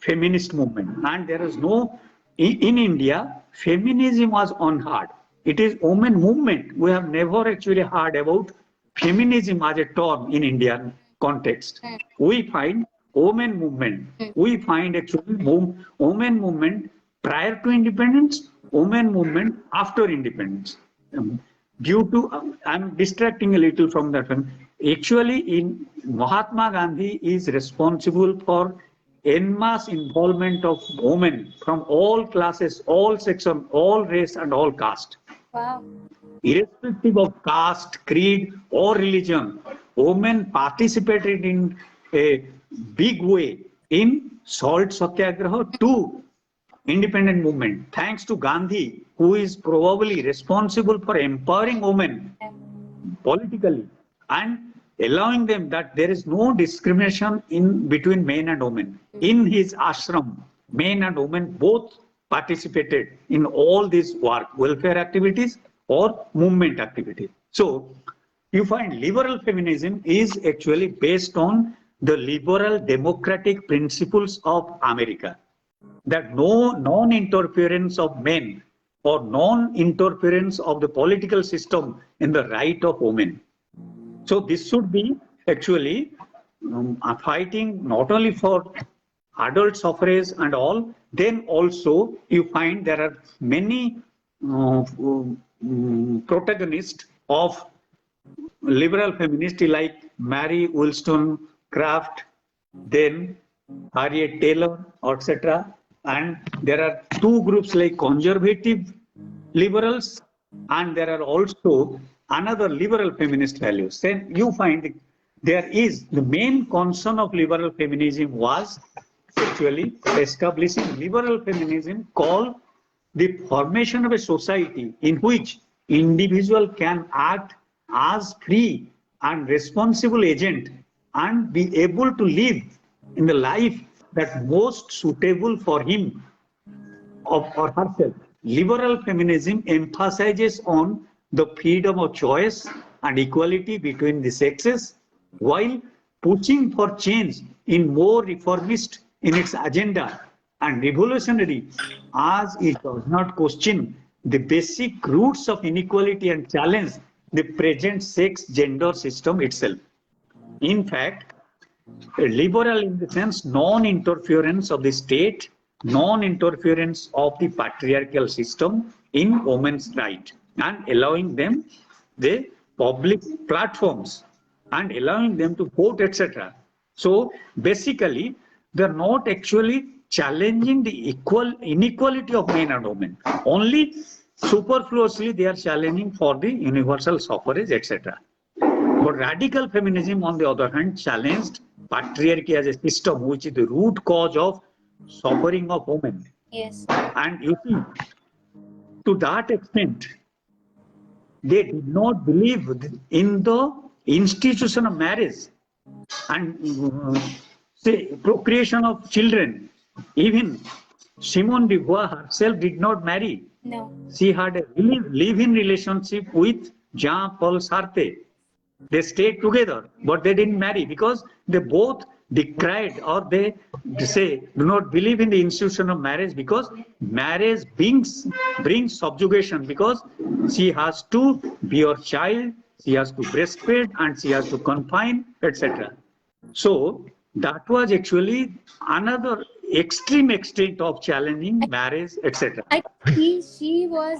feminist movement, and there is no, in India, feminism was unheard. It is women movement. We have never actually heard about feminism as a term in Indian context. We find women movement. We find actually women movement prior to independence, women movement after independence. Due to, I'm distracting a little from that one. Actually, in Mahatma Gandhi is responsible for en masse involvement of women from all classes, all sections, all race and all caste. Wow. Irrespective of caste, creed or religion, women participated in a big way in salt satyagraha to independent movement. Thanks to Gandhi, who is probably responsible for empowering women politically and allowing them that there is no discrimination in between men and women. In his ashram, men and women both participated in all this work, welfare activities or movement activities. So you find liberal feminism is actually based on the liberal democratic principles of America, that no non-interference of men or non-interference of the political system in the right of women. So this should be actually fighting not only for adult suffrage and all, then also you find there are many protagonists of liberal feminists like Mary Wollstonecraft, then Harriet Taylor, etc. And there are two groups like conservative liberals, and there are also another liberal feminist values. Then you find there is the main concern of liberal feminism was actually establishing liberal feminism called the formation of a society in which individual can act as free and responsible agent and be able to live in the life that most suitable for him or herself. Liberal feminism emphasizes on the freedom of choice and equality between the sexes, while pushing for change in more reformist in its agenda and revolutionary, as it does not question the basic roots of inequality and challenge the present sex gender system itself. In fact, liberal in the sense non-interference of the state, non-interference of the patriarchal system in women's right, and allowing them the public platforms and allowing them to vote, etc. So basically, they're not actually challenging the inequality of men and women. Only superfluously they are challenging for the universal suffrage, etc. But radical feminism, on the other hand, challenged patriarchy as a system, which is the root cause of suffering of women. Yes. And you see, to that extent, they did not believe in the institution of marriage and say procreation of children. Even Simone de Beauvoir herself did not marry. No. She had a live-in relationship with Jean-Paul Sartre. They stayed together, but they didn't marry because they both decried, or they say do not believe in the institution of marriage, because marriage brings subjugation, because she has to be your child, she has to breastfeed, and she has to confine, etc. So that was actually another extreme extent of challenging marriage, etc. I think she was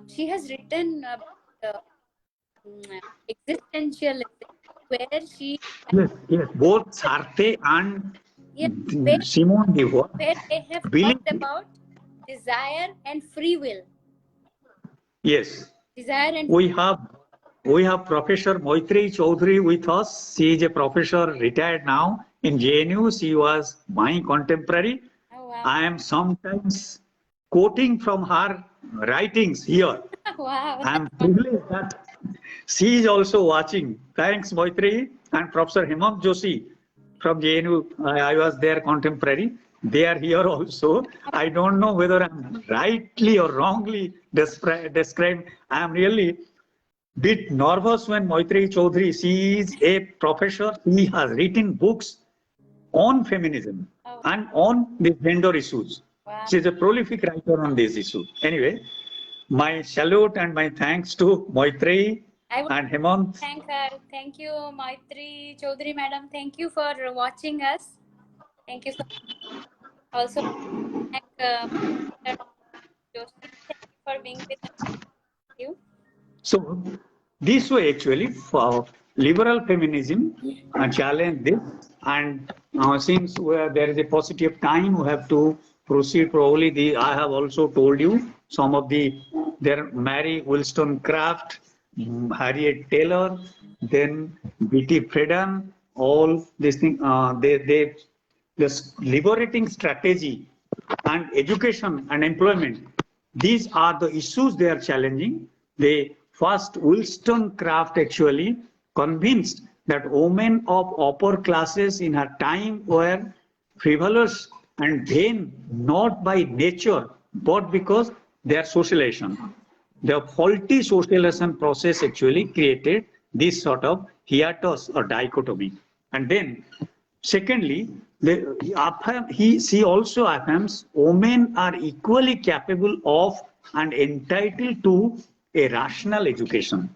she has written existential, where she Yes, both Sartre and where, Simone de Beauvoir where they have believe. talked about desire and free will. Yes, Desire and we have Professor Moitri Chaudhary with us. She is a professor retired now in JNU. She was my contemporary. oh, wow. I am sometimes quoting from her writings here. Wow. I am privileged that she is also watching. Thanks, Moitri and Professor Hemant Joshi from JNU. I was their contemporary. They are here also. I don't know whether I'm rightly or wrongly described. I am really bit nervous when Moitri Chaudhary, she is a professor. He has written books on feminism and on the gender issues. Wow. She is a prolific writer on these issues. Anyway, my salute and my thanks to Moitri I would and Hemant. thank her. Thank you, Maitri Chaudhary madam. Thank you for watching us. Thank you so much. Also, thank Dr. Joshi. Thank you for being with us. Thank you. So, this way actually, for liberal feminism challenge this, and since there is a paucity of time, we have to proceed. Probably, I have also told you some of there Mary Wollstonecraft, Harriet Taylor, then B.T. Friedan, all these things. This liberating strategy and education and employment. These are the issues they are challenging. They first Wollstonecraft actually convinced that women of upper classes in her time were frivolous and vain, not by nature, but because their socialization. The faulty socialization process actually created this sort of hiatus or dichotomy. And then, secondly, she also affirms women are equally capable of and entitled to a rational education.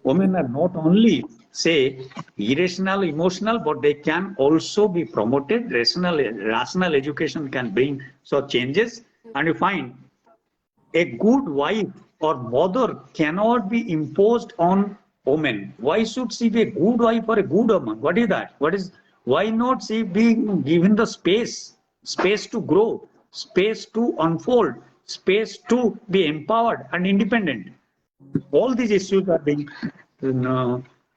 Women are not only, say, irrational, emotional, but they can also be promoted. Rational education can bring such changes. And you find a good wife or mother cannot be imposed on women. Why should she be a good wife or a good woman? What is that? Why not she be given the space to grow, space to unfold, space to be empowered and independent? All these issues are being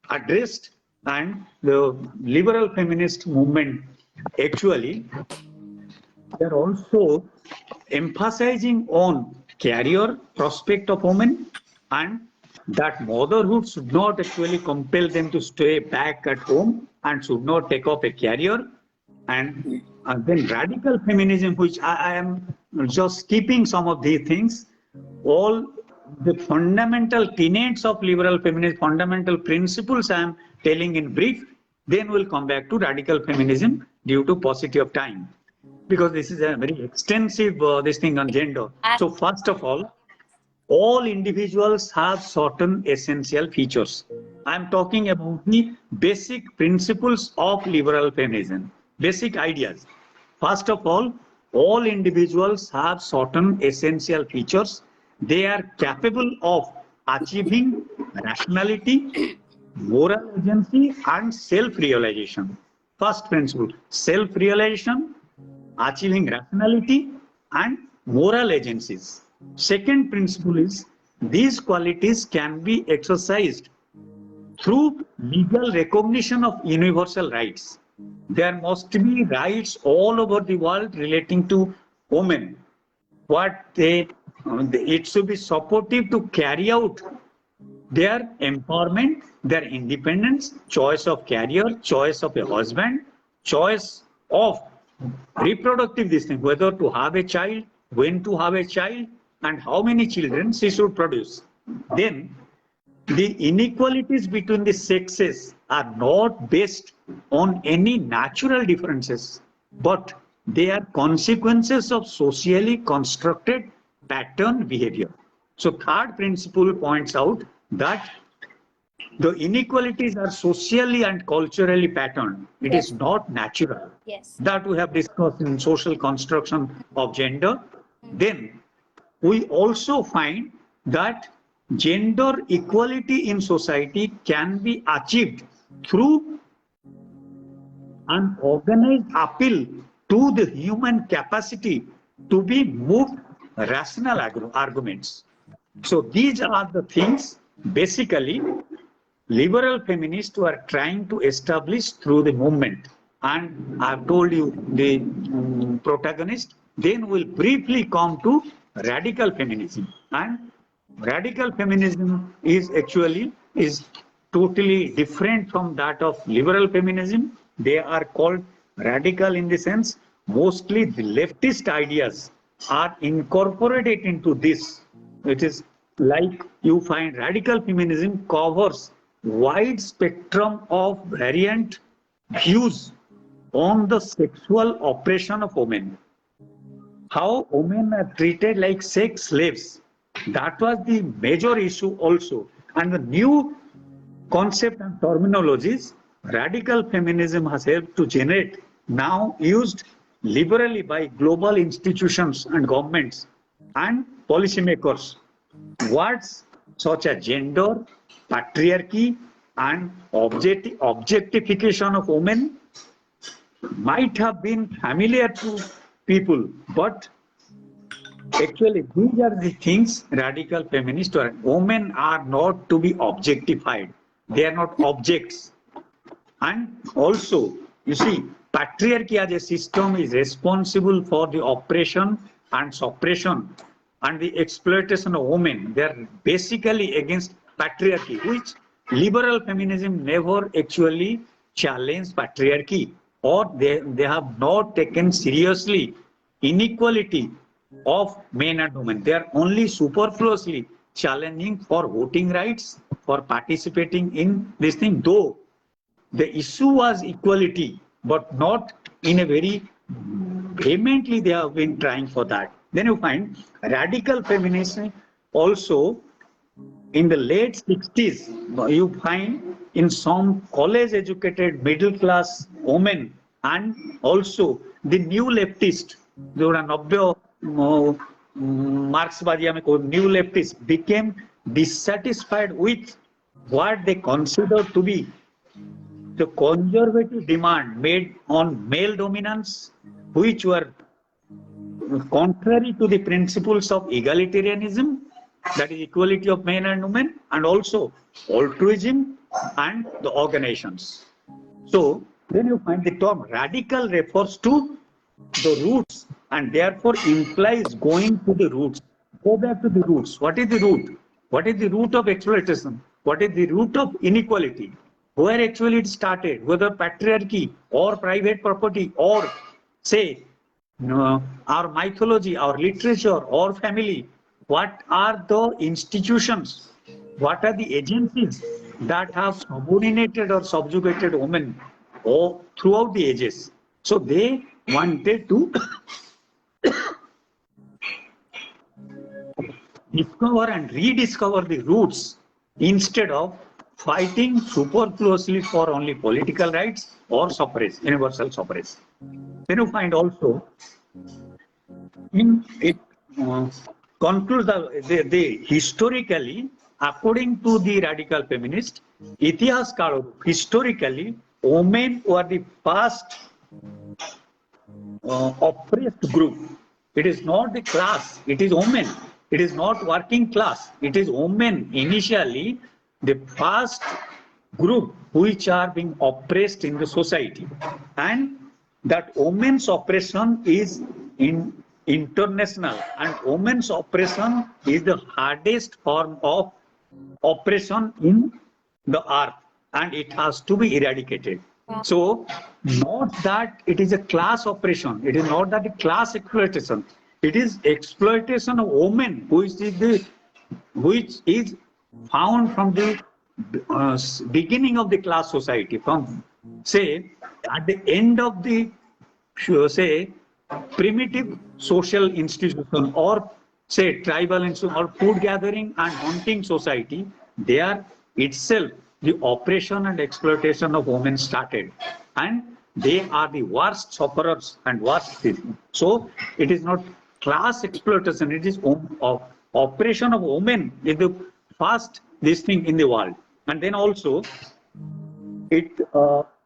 addressed, and the liberal feminist movement actually they're also emphasizing on career prospect of women, and that motherhood should not actually compel them to stay back at home and should not take up a career. And then radical feminism, which I am just skipping some of these things, all the fundamental tenets of liberal feminism, fundamental principles I am telling in brief, then we'll come back to radical feminism due to paucity of time, because this is a very extensive this thing on gender. So first of all individuals have certain essential features. I'm talking about the basic principles of liberal feminism, basic ideas. First of all individuals have certain essential features. They are capable of achieving rationality, moral agency, and self-realization. First principle, self-realization, achieving rationality, and moral agencies. Second principle is these qualities can be exercised through legal recognition of universal rights. There must be rights all over the world relating to women. It should be supportive to carry out their empowerment, their independence, choice of career, choice of a husband, choice of reproductive this thing, whether to have a child, when to have a child, and how many children she should produce. Then the inequalities between the sexes are not based on any natural differences, but they are consequences of socially constructed pattern behavior. So third principle points out that the inequalities are socially and culturally patterned. It is not natural. Yes. That we have discussed in social construction of gender. Then we also find that gender equality in society can be achieved through an organized appeal to the human capacity to be moved rational arguments. So these are the things basically liberal feminists were trying to establish through the movement. And I've told you the protagonist. Then we'll briefly come to radical feminism. And radical feminism is actually totally different from that of liberal feminism. They are called radical in the sense mostly the leftist ideas are incorporated into this. It is like you find radical feminism covers wide spectrum of variant views on the sexual oppression of women. How women are treated like sex slaves. That was the major issue also. And the new concept and terminologies radical feminism has helped to generate, now used liberally by global institutions and governments and policymakers. Words such as gender, patriarchy, and objectification of women might have been familiar to people, but actually these are the things radical feminists are. Women are not to be objectified. They are not objects. And also, you see, patriarchy as a system is responsible for the oppression and suppression and the exploitation of women. They are basically against patriarchy, which liberal feminism never actually challenged patriarchy, or they have not taken seriously inequality of men and women. They are only superfluously challenging for voting rights, for participating in this thing, though the issue was equality, but not in a very vehemently they have been trying for that. Then you find radical feminism also in the late 60s, you find in some college educated middle class women and also the new leftist, Marxism, new leftists became dissatisfied with what they consider to be the conservative demand made on male dominance, which were contrary to the principles of egalitarianism, that is equality of men and women, and also altruism and the organizations. So then you find the term radical refers to the roots and therefore implies going to the roots. Go back to the roots. What is the root? What is the root of exploitation? What is the root of inequality? Where actually it started, whether patriarchy or private property or say our mythology, our literature or family. What are the institutions? What are the agencies that have subordinated or subjugated women throughout the ages? So they wanted to discover and rediscover the roots instead of fighting superfluously for only political rights or suffrage, universal suffrage. Then you find also in it concludes the historically, according to the radical feminist, historically, women were the first oppressed group. It is not the class, it is women. It is not working class, it is women initially, the first group which are being oppressed in the society. And that women's oppression is international, and women's oppression is the hardest form of oppression in the earth, and it has to be eradicated. So, not that it is a class oppression, it is not that a class exploitation, it is exploitation of women, which is found from the beginning of the class society, from say at the end of the say primitive social institution or say tribal institution or food gathering and hunting society. There itself the oppression and exploitation of women started, and they are the worst sufferers and worst. So it is not class exploitation, it is oppression of women is the first this thing in the world. And then also it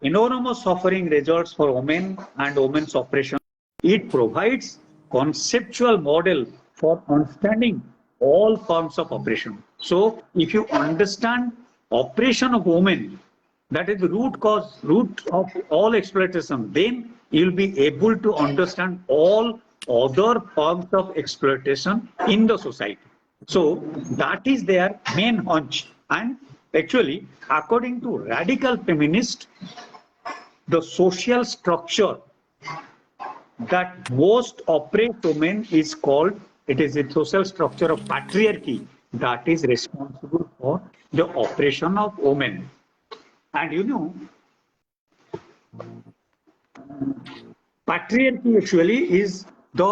enormous suffering results for women and women's oppression. It provides conceptual model for understanding all forms of oppression. So if you understand oppression of women, that is the root of all exploitation, then you'll be able to understand all other forms of exploitation in the society. So that is their main hunch. And actually, according to radical feminists, the social structure that most oppress women is called, it is the social structure of patriarchy that is responsible for the oppression of women. And you know, patriarchy actually is the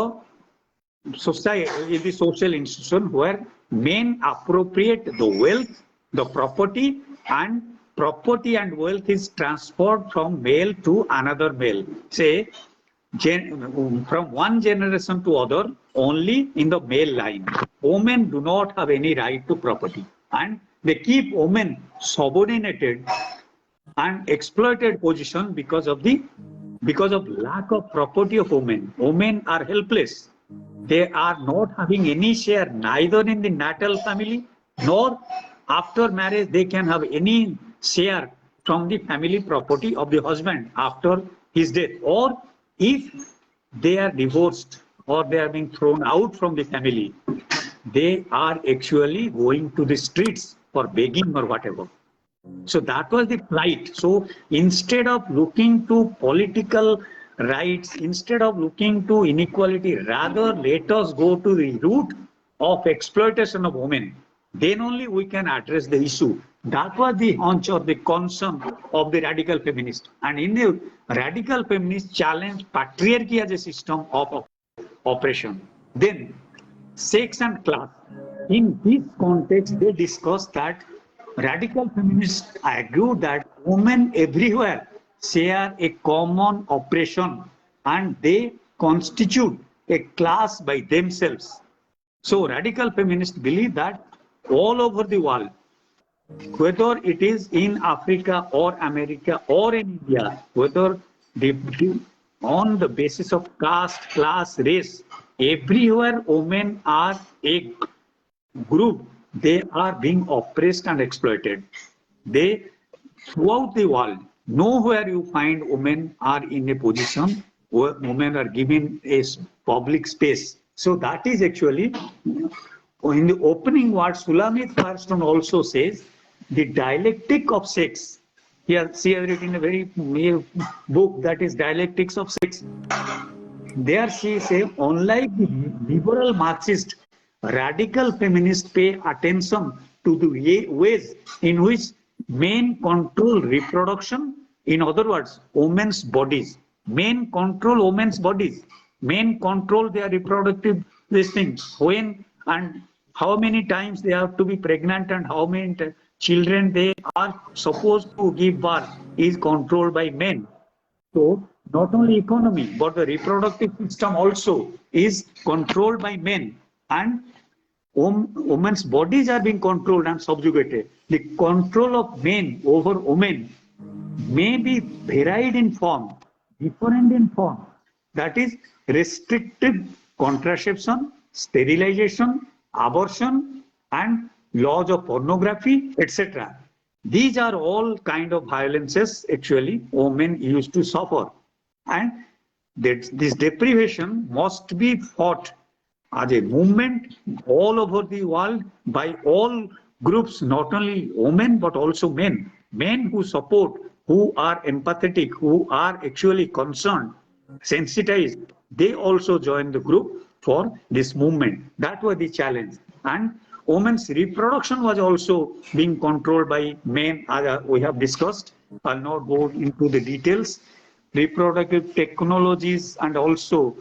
society, is the social institution where men appropriate the wealth, the property, and property and wealth is transferred from male to another male. Say, from one generation to other, only in the male line. Women do not have any right to property, and they keep women subordinated and exploited position because of lack of property of women. Women are helpless. They are not having any share neither in the natal family nor after marriage they can have any share from the family property of the husband after his death, or if they are divorced or they are being thrown out from the family, they are actually going to the streets for begging or whatever. So that was the plight. So instead of looking to political rights, instead of looking to inequality, rather let us go to the root of exploitation of women. Then only we can address the issue. That was the hunch or the concern of the radical feminist. And in the radical feminist challenge patriarchy as a system of oppression. Then sex and class. In this context, they discuss that radical feminists argue that women everywhere share a common oppression and they constitute a class by themselves. So radical feminists believe that all over the world, whether it is in Africa or America or in India, whether on the basis of caste, class, race, everywhere women are a group, they are being oppressed and exploited. They, throughout the world, nowhere you find women are in a position where women are given a public space. So that is actually, in the opening word, Sulamit Firestone also says, the dialectic of sex. Here, she has written a very book that is Dialectics of Sex. There she says, unlike the liberal Marxist, radical feminists pay attention to the ways in which men control reproduction. In other words, women's bodies. Men control women's bodies. Men control their reproductive things. When and how many times they have to be pregnant and how many children they are supposed to give birth is controlled by men. So not only economy, but the reproductive system also is controlled by men. And women's bodies are being controlled and subjugated. The control of men over women may be varied in form, different in form. That is restricted contraception, sterilization, abortion, and laws of pornography, etc. These are all kind of violences actually women used to suffer. And this deprivation must be fought as a movement all over the world by all groups, not only women but also men. Men who support, who are empathetic, who are actually concerned, sensitized, they also join the group for this movement. That was the challenge. And women's reproduction was also being controlled by men, as we have discussed. I'll not go into the details. Reproductive technologies and also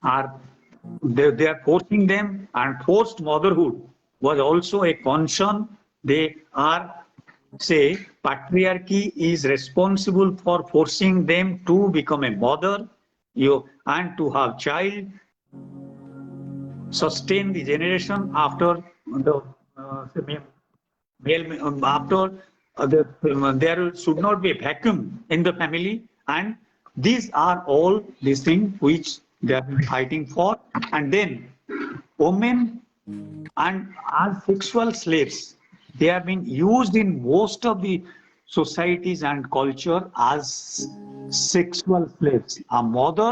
are they are forcing them, and forced motherhood was also a concern. They are, say, patriarchy is responsible for forcing them to become a mother and to have child, sustain the generation after the male, after there should not be a vacuum in the family, and these are all these things which they have been fighting for. And then women and as sexual slaves, they have been used in most of the societies and culture as sexual slaves. A mother,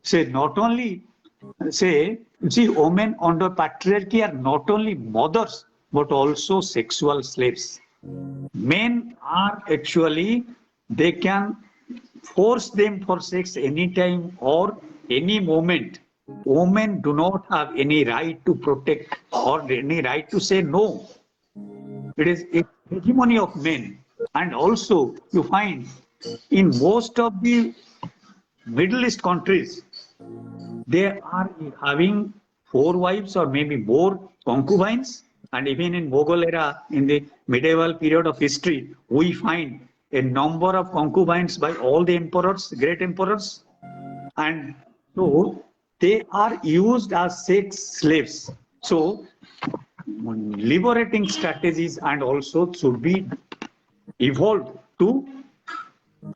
say, not only say, see, women under patriarchy are not only mothers but also sexual slaves. Men are actually, they can force them for sex anytime or any moment. Women do not have any right to protect or any right to say no. It is a hegemony of men. And also, you find in most of the Middle East countries, they are having four wives or maybe more concubines. And even in Mughal era, in the medieval period of history, we find a number of concubines by all the emperors, great emperors. And so they are used as sex slaves. So liberating strategies and also should be evolved to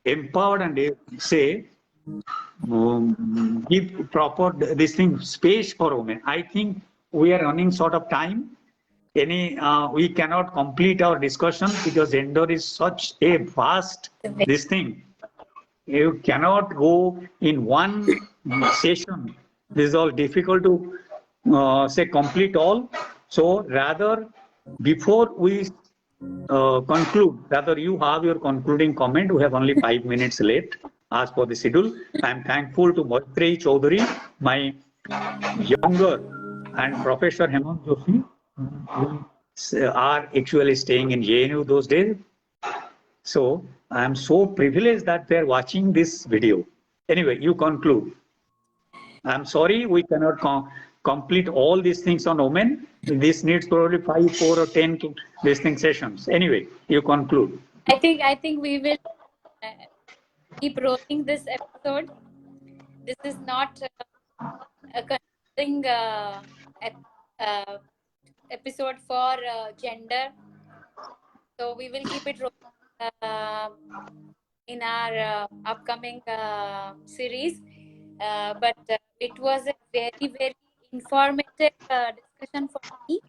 empowered and say give proper this thing space for women. I think we are running short of time. We cannot complete our discussion because gender is such a vast this thing. You cannot go in one session. This is all difficult to say complete all. So rather, before we conclude, rather you have your concluding comment. We have only 5 minutes left as per the schedule. I am thankful to Maitreyi Chaudhary, my younger, and Professor Hemant Joshi, who are actually staying in JNU those days. So I am so privileged that they are watching this video. Anyway, you conclude. I'm sorry we cannot complete all these things on women. This needs probably 5, 4, or 10 these thing sessions. Anyway, you conclude. I think we will keep rolling this episode. This is not a confusing episode for gender. So we will keep it rolling in our upcoming series. But it was a very, very informative discussion for me.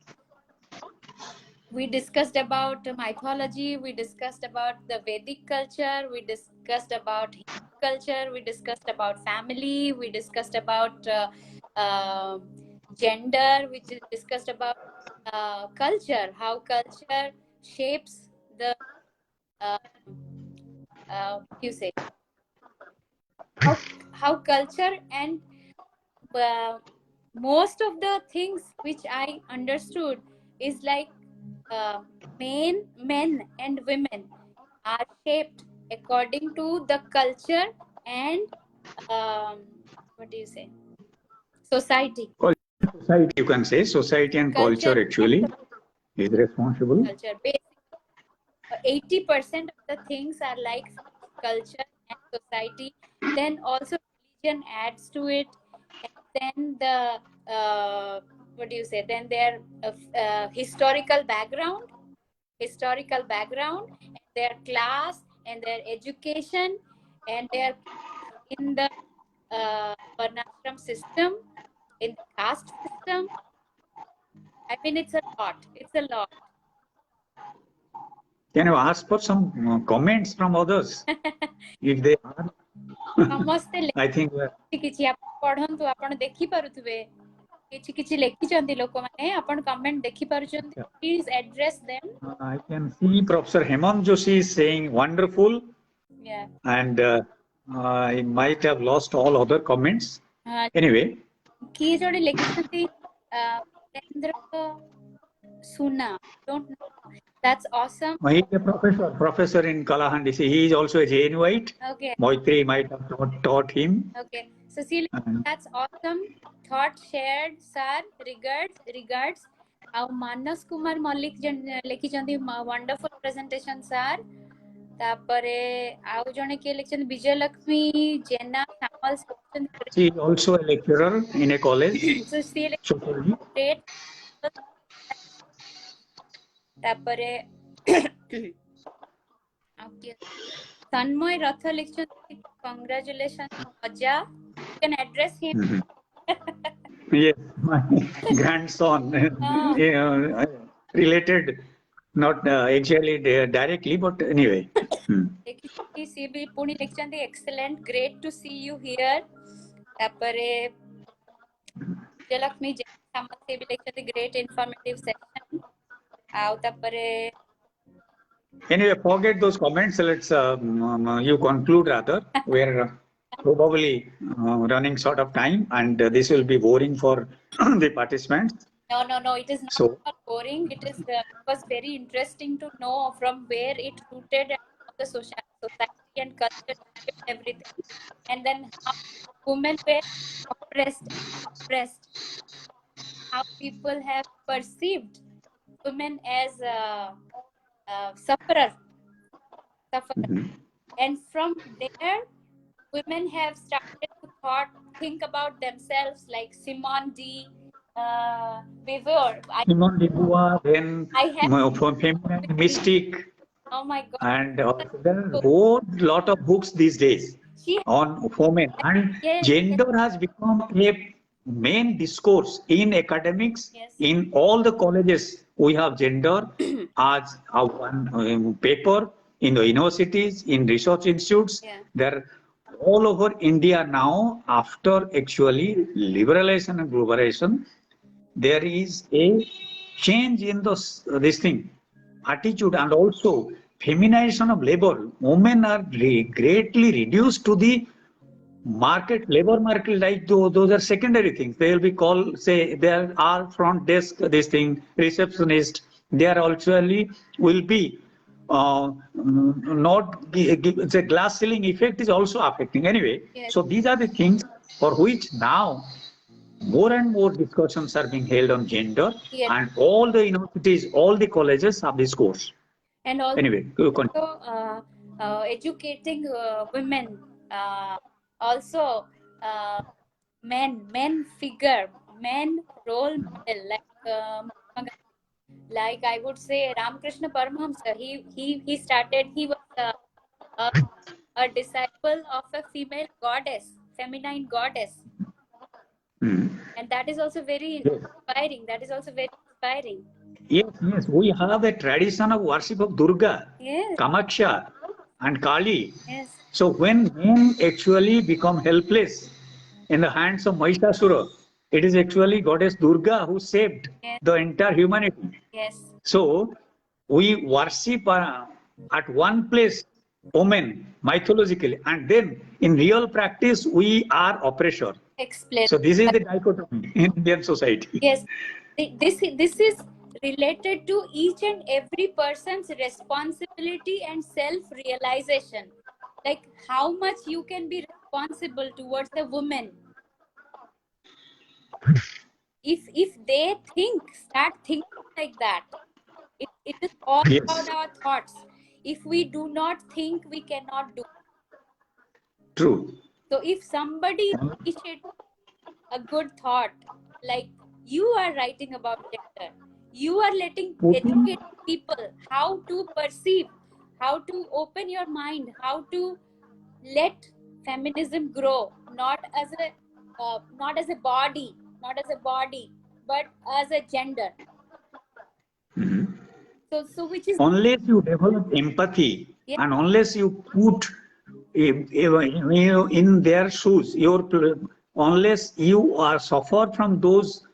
We discussed about mythology, we discussed about the Vedic culture, we discussed about Hindu culture, we discussed about family, we discussed about gender, we discussed about culture, how culture shapes the you say how culture and most of the things which I understood is like men and women are shaped according to the culture and what do you say, society. Society, you can say society and culture actually is responsible. Culture, basically, 80% of the things are like culture and society. Then also religion adds to it, and then the what do you say? Then their historical background, and their class, and their education, and their in the varnashram system, in the caste system. I mean, it's a lot. It's a lot. Can you ask for some comments from others? If they are, I think କିଛି ଆପଣ ପଢନ୍ତୁ, ଆପଣ ଦେଖିପାରୁଥିବେ କିଛି କିଛି ଲେଖିଛନ୍ତି ଲୋକମାନେ, ଆପଣ କମେଣ୍ଟ ଦେଖିପାରୁଛନ୍ତି. Please address them. I can see Professor Hemant Joshi is saying wonderful. Yeah. And I might have lost all other comments. Anyway. କିଏ ଜଣେ ଲେଖିଛନ୍ତି Suna. Don't know. That's awesome. He is a professor in Kalahandi. He is also a JNUite. Okay. Maitreyi might have taught him. Okay. Cecilia, that's awesome. Thought shared, sir. Regards. Our Manas Kumar Malik lekhichandi wonderful presentation, sir. Tapare au jane ke lekhchandi Vijay Lakshmi Jena Samal. She is also a lecturer in a college. So she Sociology. Great. Tapare Tanmoy Rath lekhchandi congratulations Aja. You can address him. Yes, my grandson, related, not exactly directly, but anyway. सी भी पुणी लिखचंदी excellent, great to see you here. तापरे जलक्ष्मी समाज से भी लिखचंदी great informative session. आउ तापरे Anyway, forget those comments. Let's you conclude rather. We're probably running short of time, and this will be boring for the participants. No, it is not So, boring. It was very interesting to know from where it rooted and how the society and culture shaped everything, and then how women were oppressed, how people have perceived women as sufferer, and from there, women have started to think about themselves, like Simone de Beauvoir. Simone de Beauvoir, then I have feminine mystic, Oh my God. and there are a whole lot of books these days She on women, and yes, gender has become a main discourse in academics. Yes. In all the colleges, we have gender as a one paper in the universities, in research institutes. Yeah. They're all over India now. After actually liberalization and globalization, there is a change in this thing attitude, and also feminization of labor. Women are greatly reduced to the labor market, like those are secondary things. They will be called, say, there are front desk, this thing, receptionist. They are actually will be not the glass ceiling effect is also affecting anyway. Yes. So these are the things for which now more and more discussions are being held on gender, Yes. and all the universities, all the colleges have this course. And also, Anyway, you continue. educating women, also men figure, men role model, like I would say Ramakrishna Paramahamsa. He started. He was a disciple of a female goddess, feminine goddess, and that is also very inspiring. That is also very inspiring. Yes, we have a tradition of worship of Durga, Yes. Kamaksha, and Kali. Yes. So when men actually become helpless in the hands of Mahishasura, it is actually goddess Durga who saved Yes. the entire humanity. Yes. So we worship at one place women mythologically, and then in real practice we are oppressor. Explain. So this is the dichotomy in Indian society. Yes, this is related to each and every person's responsibility and self-realization. Like how much you can be responsible towards a woman. If they start thinking like that, it is all Yes. about our thoughts. If we do not think, we cannot do. True. So if somebody initiates a good thought, like you are writing about gender, you are letting educate people how to perceive, how to open your mind, how to let feminism grow, not as a body, but as a gender. So which is Unless you develop empathy, Yeah. and unless you put in their shoes, unless you are suffer from those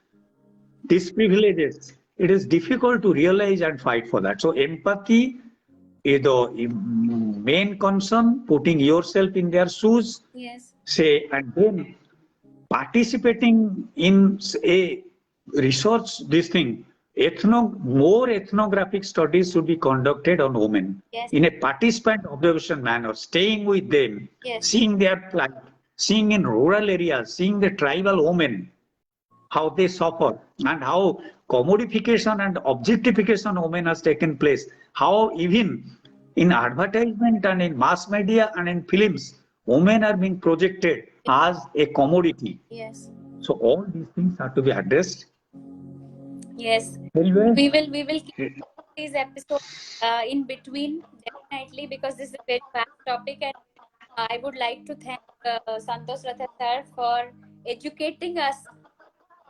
disprivileges, it is difficult to realize and fight for that. So empathy is the main concern, putting yourself in their shoes, yes, say, and then participating in a research, this thing, more ethnographic studies should be conducted on women Yes. in a participant observation manner, staying with them, Yes. seeing their plight, seeing in rural areas, seeing the tribal women, how they suffer, and how commodification and objectification of women has taken place, how even in advertisement and in mass media and in films, women are being projected as a commodity. yes, So all these things have to be addressed. yes. Anyway, We will keep these episodes in between, definitely, because this is a very vast topic, and I would like to thank Santosh Rath sir for educating us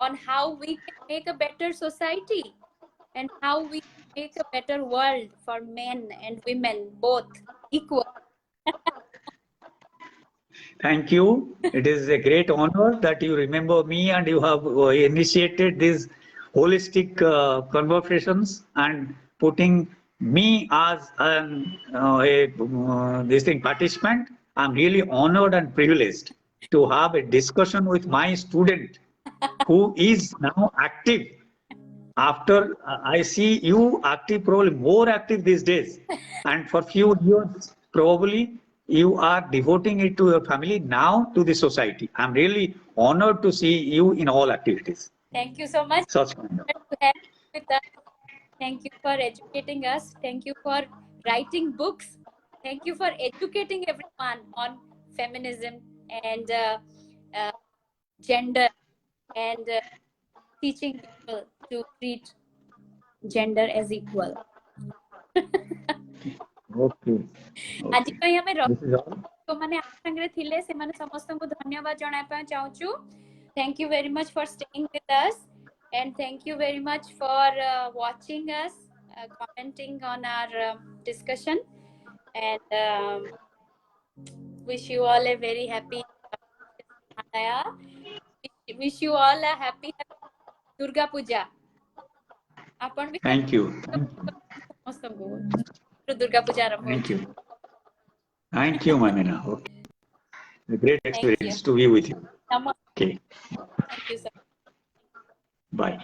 on how we can make a better society and how we make a better world for men and women both equal. Thank you. It is a great honor that you remember me and you have initiated these holistic conversations and putting me as this thing participant. I'm really honored and privileged to have a discussion with my student who is now active. After I see you active, probably more active these days, and for few years probably you are devoting it to your family, now to the society. I'm really honored to see you in all activities. Thank you so much Such kind of. to have you with us. Thank you for educating us. Thank you for writing books. Thank you for educating everyone on feminism and uh, gender, and teaching people to treat gender as equal. Okay. ଆଜି Okay. ପାଇଁ ଆମେ This is all. ଯୋଉମାନେ ଆମ ସାଙ୍ଗରେ ଥିଲେ ସେମାନେ ସମସ୍ତଙ୍କୁ ଧନ୍ୟବାଦ ଜଣାଇବା ପାଇଁ ଚାହୁଁଛୁ. Thank you very much for staying with us, and thank you very much for watching us, commenting on our discussion, and wish you all a very happy Mahalaya. Wish you all a happy Durga Puja. ଆପଣ ବି Thank you. ସମସ୍ତଙ୍କୁ ଦୁର୍ଗା ପୂଜା ଆରମ୍ଭ Thank ହେଉଛି. you. Thank you, Manina. Okay. A great Thank you. experience to be with you. Namaste. Okay. Thank you, sir. Bye.